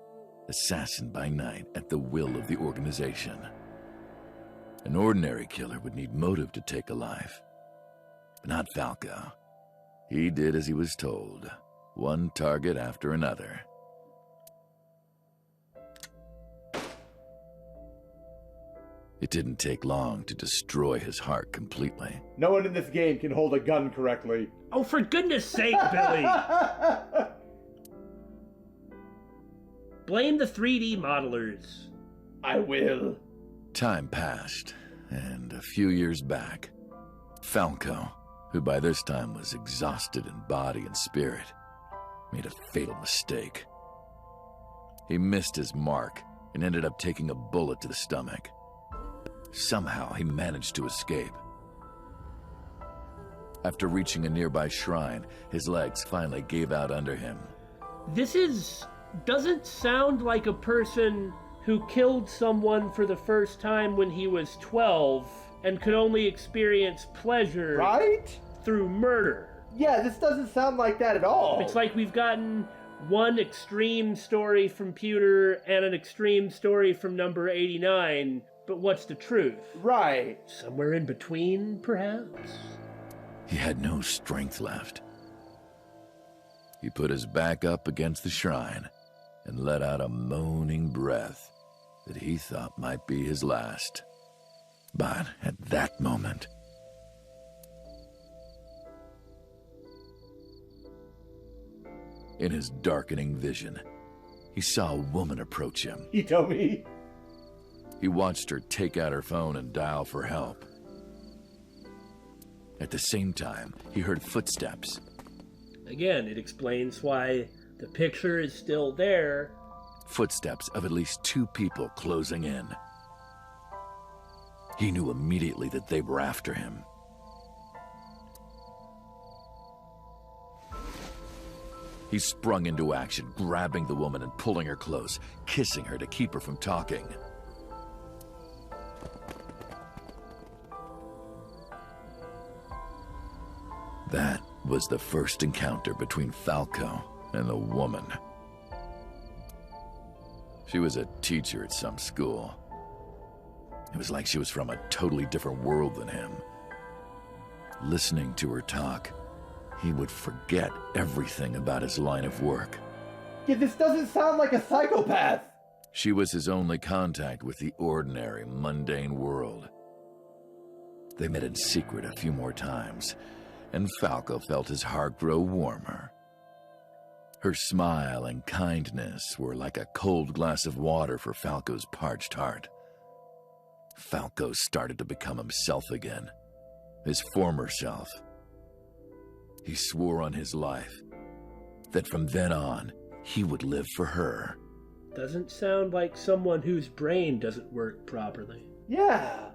assassin by night, at the will of the organization. An ordinary killer would need motive to take a life. But not Falco. He did as he was told, one target after another. It didn't take long to destroy his heart completely. No one in this game can hold a gun correctly. Oh, for goodness sake, Billy! Blame the 3D modelers. I will. Time passed, and a few years back, Falco, who by this time was exhausted in body and spirit, made a fatal mistake. He missed his mark and ended up taking a bullet to the stomach. Somehow, he managed to escape. After reaching a nearby shrine, his legs finally gave out under him. This doesn't sound like a person who killed someone for the first time when he was 12 and could only experience pleasure through murder. Yeah, this doesn't sound like that at all. It's like we've gotten one extreme story from Pewter and an extreme story from number 89, but what's the truth? Right. Somewhere in between, perhaps? He had no strength left. He put his back up against the shrine and let out a moaning breath that he thought might be his last. But at that moment, in his darkening vision, he saw a woman approach him. Hitomi. He watched her take out her phone and dial for help. At the same time, he heard footsteps. Again, it explains why the picture is still there. Footsteps of at least 2 people closing in. He knew immediately that they were after him. He sprung into action, grabbing the woman and pulling her close, kissing her to keep her from talking. That was the first encounter between Falco and the woman. She was a teacher at some school. It was like she was from a totally different world than him. Listening to her talk, he would forget everything about his line of work. Yeah, this doesn't sound like a psychopath. She was his only contact with the ordinary, mundane world. They met in secret a few more times, and Falco felt his heart grow warmer. Her smile and kindness were like a cold glass of water for Falco's parched heart. Falco started to become himself again, his former self. He swore on his life that from then on, he would live for her. Doesn't sound like someone whose brain doesn't work properly. Yeah.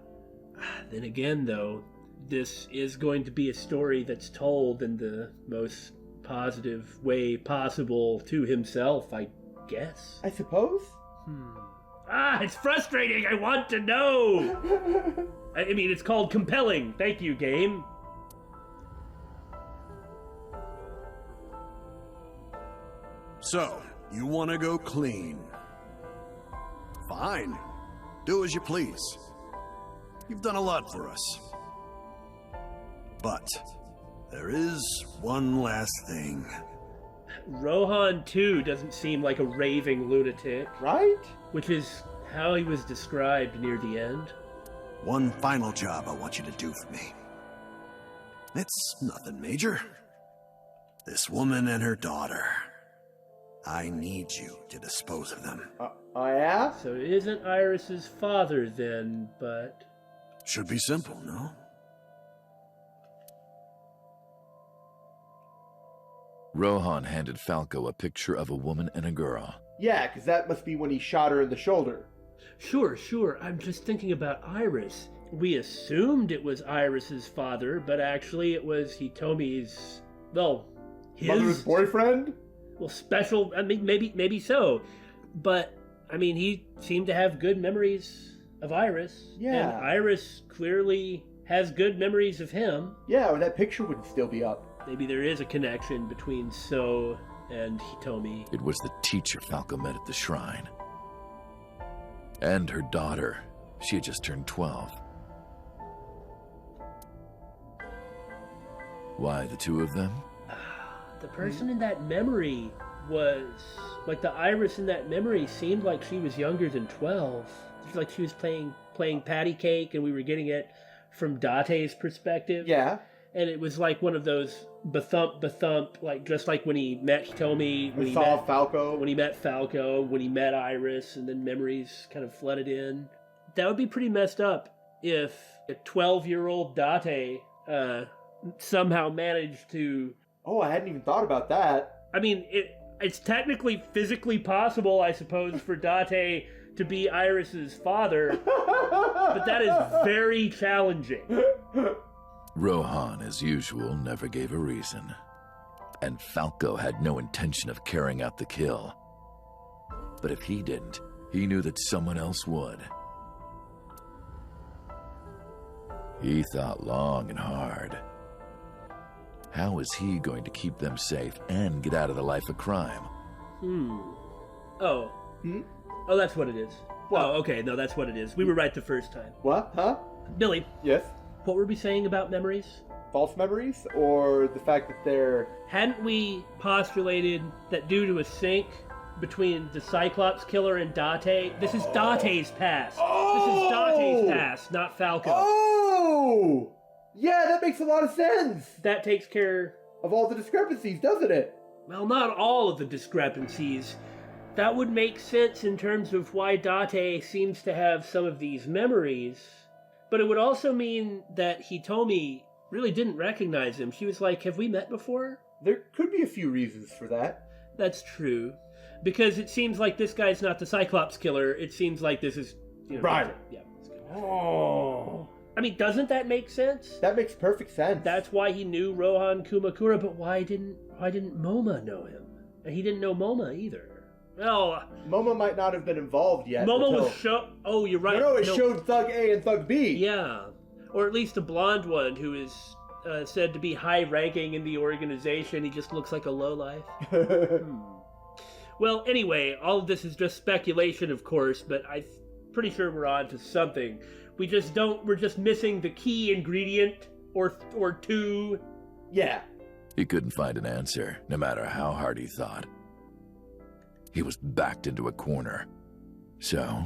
Then again, though, this is going to be a story that's told in the most positive way possible to himself, I guess. I suppose? It's frustrating! I want to know! I mean, it's called compelling. Thank you, game. So, you want to go clean? Fine. Do as you please. You've done a lot for us. But there is one last thing. Rohan, too, doesn't seem like a raving lunatic. Right? Which is how he was described near the end. One final job I want you to do for me. It's nothing major. This woman and her daughter. I need you to dispose of them. Yeah? So it isn't Iris's father then, but... Should be simple, no? Rohan handed Falco a picture of a woman and a girl. Yeah, because that must be when he shot her in the shoulder. Sure. I'm just thinking about Iris. We assumed it was Iris's father, but actually it was Hitomi's... well, his... mother's boyfriend? Well, special... I mean, maybe so. But, I mean, he seemed to have good memories of Iris. Yeah. And Iris clearly has good memories of him. Yeah, or that picture would still be up. Maybe there is a connection between So and Hitomi. It was the teacher Falco met at the shrine. And her daughter. She had just turned 12. Why the two of them? the person in that memory was... Like, the Iris in that memory seemed like she was younger than 12. It was like she was playing patty cake, and we were getting it from Date's perspective. Yeah. And it was like one of those ba-thump, like just like when he met Hitomi, when he met Falco, when he met Iris, and then memories kind of flooded in. That would be pretty messed up if a 12-year-old Date somehow managed to... Oh, I hadn't even thought about that. I mean, it's technically physically possible, I suppose, for Date to be Iris's father, but that is very challenging. Rohan, as usual, never gave a reason. And Falco had no intention of carrying out the kill. But if he didn't, he knew that someone else would. He thought long and hard. How was he going to keep them safe and get out of the life of crime? Oh, that's what it is. What? Oh, okay, no, that's what it is. We were right the first time. What? Huh? Billy. Yes? What were we saying about memories? False memories? Or the fact that they're... Hadn't we postulated that due to a sync between the Cyclops Killer and Date, this is Date's past. This is Date's past, not Falco. Oh! Yeah, that makes a lot of sense. That takes care of all the discrepancies, doesn't it? Well, not all of the discrepancies. That would make sense in terms of why Date seems to have some of these memories. But it would also mean that Hitomi really didn't recognize him. She was like, have we met before? There could be a few reasons for that. That's true. Because it seems like this guy's not the Cyclops Killer. It seems like this is... Right. Yeah. Oh. I mean, doesn't that make sense? That makes perfect sense. That's why he knew Rohan Kumakura, but why didn't Moma know him? And he didn't know Moma either. Well, Moma might not have been involved yet. Moma was Oh, you're right. No, it showed Thug A and Thug B. Yeah, or at least a blonde one who is said to be high-ranking in the organization. He just looks like a lowlife. Well, anyway, all of this is just speculation, of course, but I'm pretty sure we're on to something. We're just missing the key ingredient or two. Yeah. He couldn't find an answer, no matter how hard he thought. He was backed into a corner. So,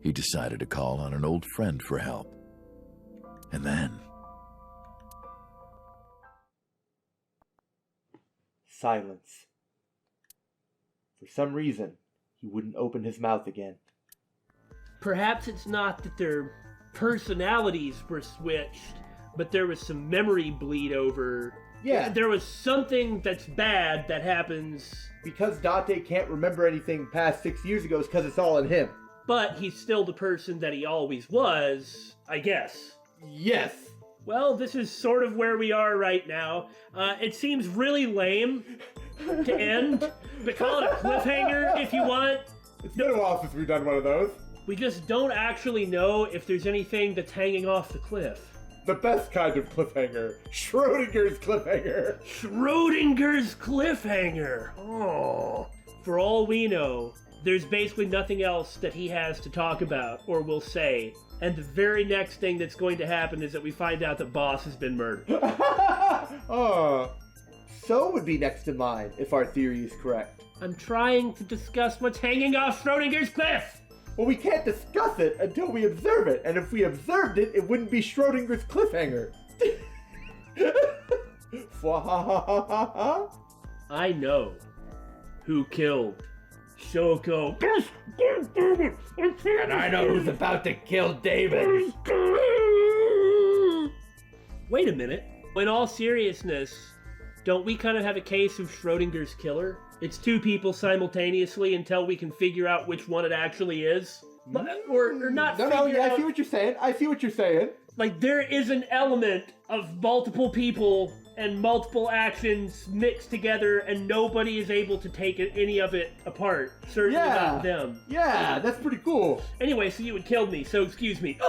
he decided to call on an old friend for help. And then... silence. For some reason, he wouldn't open his mouth again. Perhaps it's not that their personalities were switched, but there was some memory bleed over. Yeah. There was something that's bad that happens. Because Date can't remember anything past 6 years ago, it's because it's all in him. But he's still the person that he always was, I guess. Yes. Well, this is sort of where we are right now. It seems really lame to end, but call it a cliffhanger if you want. It's been a while since we've done one of those. We just don't actually know if there's anything that's hanging off the cliff. The best kind of cliffhanger. Schrodinger's cliffhanger. Schrodinger's cliffhanger. Oh. For all we know, there's basically nothing else that he has to talk about or will say. And the very next thing that's going to happen is that we find out that Boss has been murdered. Oh. So would be next in line, if our theory is correct. I'm trying to discuss what's hanging off Schrodinger's cliff! Well, we can't discuss it until we observe it, and if we observed it, it wouldn't be Schrodinger's cliffhanger. I know who killed Shoko. And I know who's about to kill David. Wait a minute. In all seriousness, don't we kind of have a case of Schrodinger's killer? It's two people simultaneously until we can figure out which one it actually is? Or not No, yeah, I see what you're saying. Like, there is an element of multiple people and multiple actions mixed together, and nobody is able to take any of it apart. Certainly not them. Yeah, that's pretty cool. Anyway, so you had killed me, so excuse me.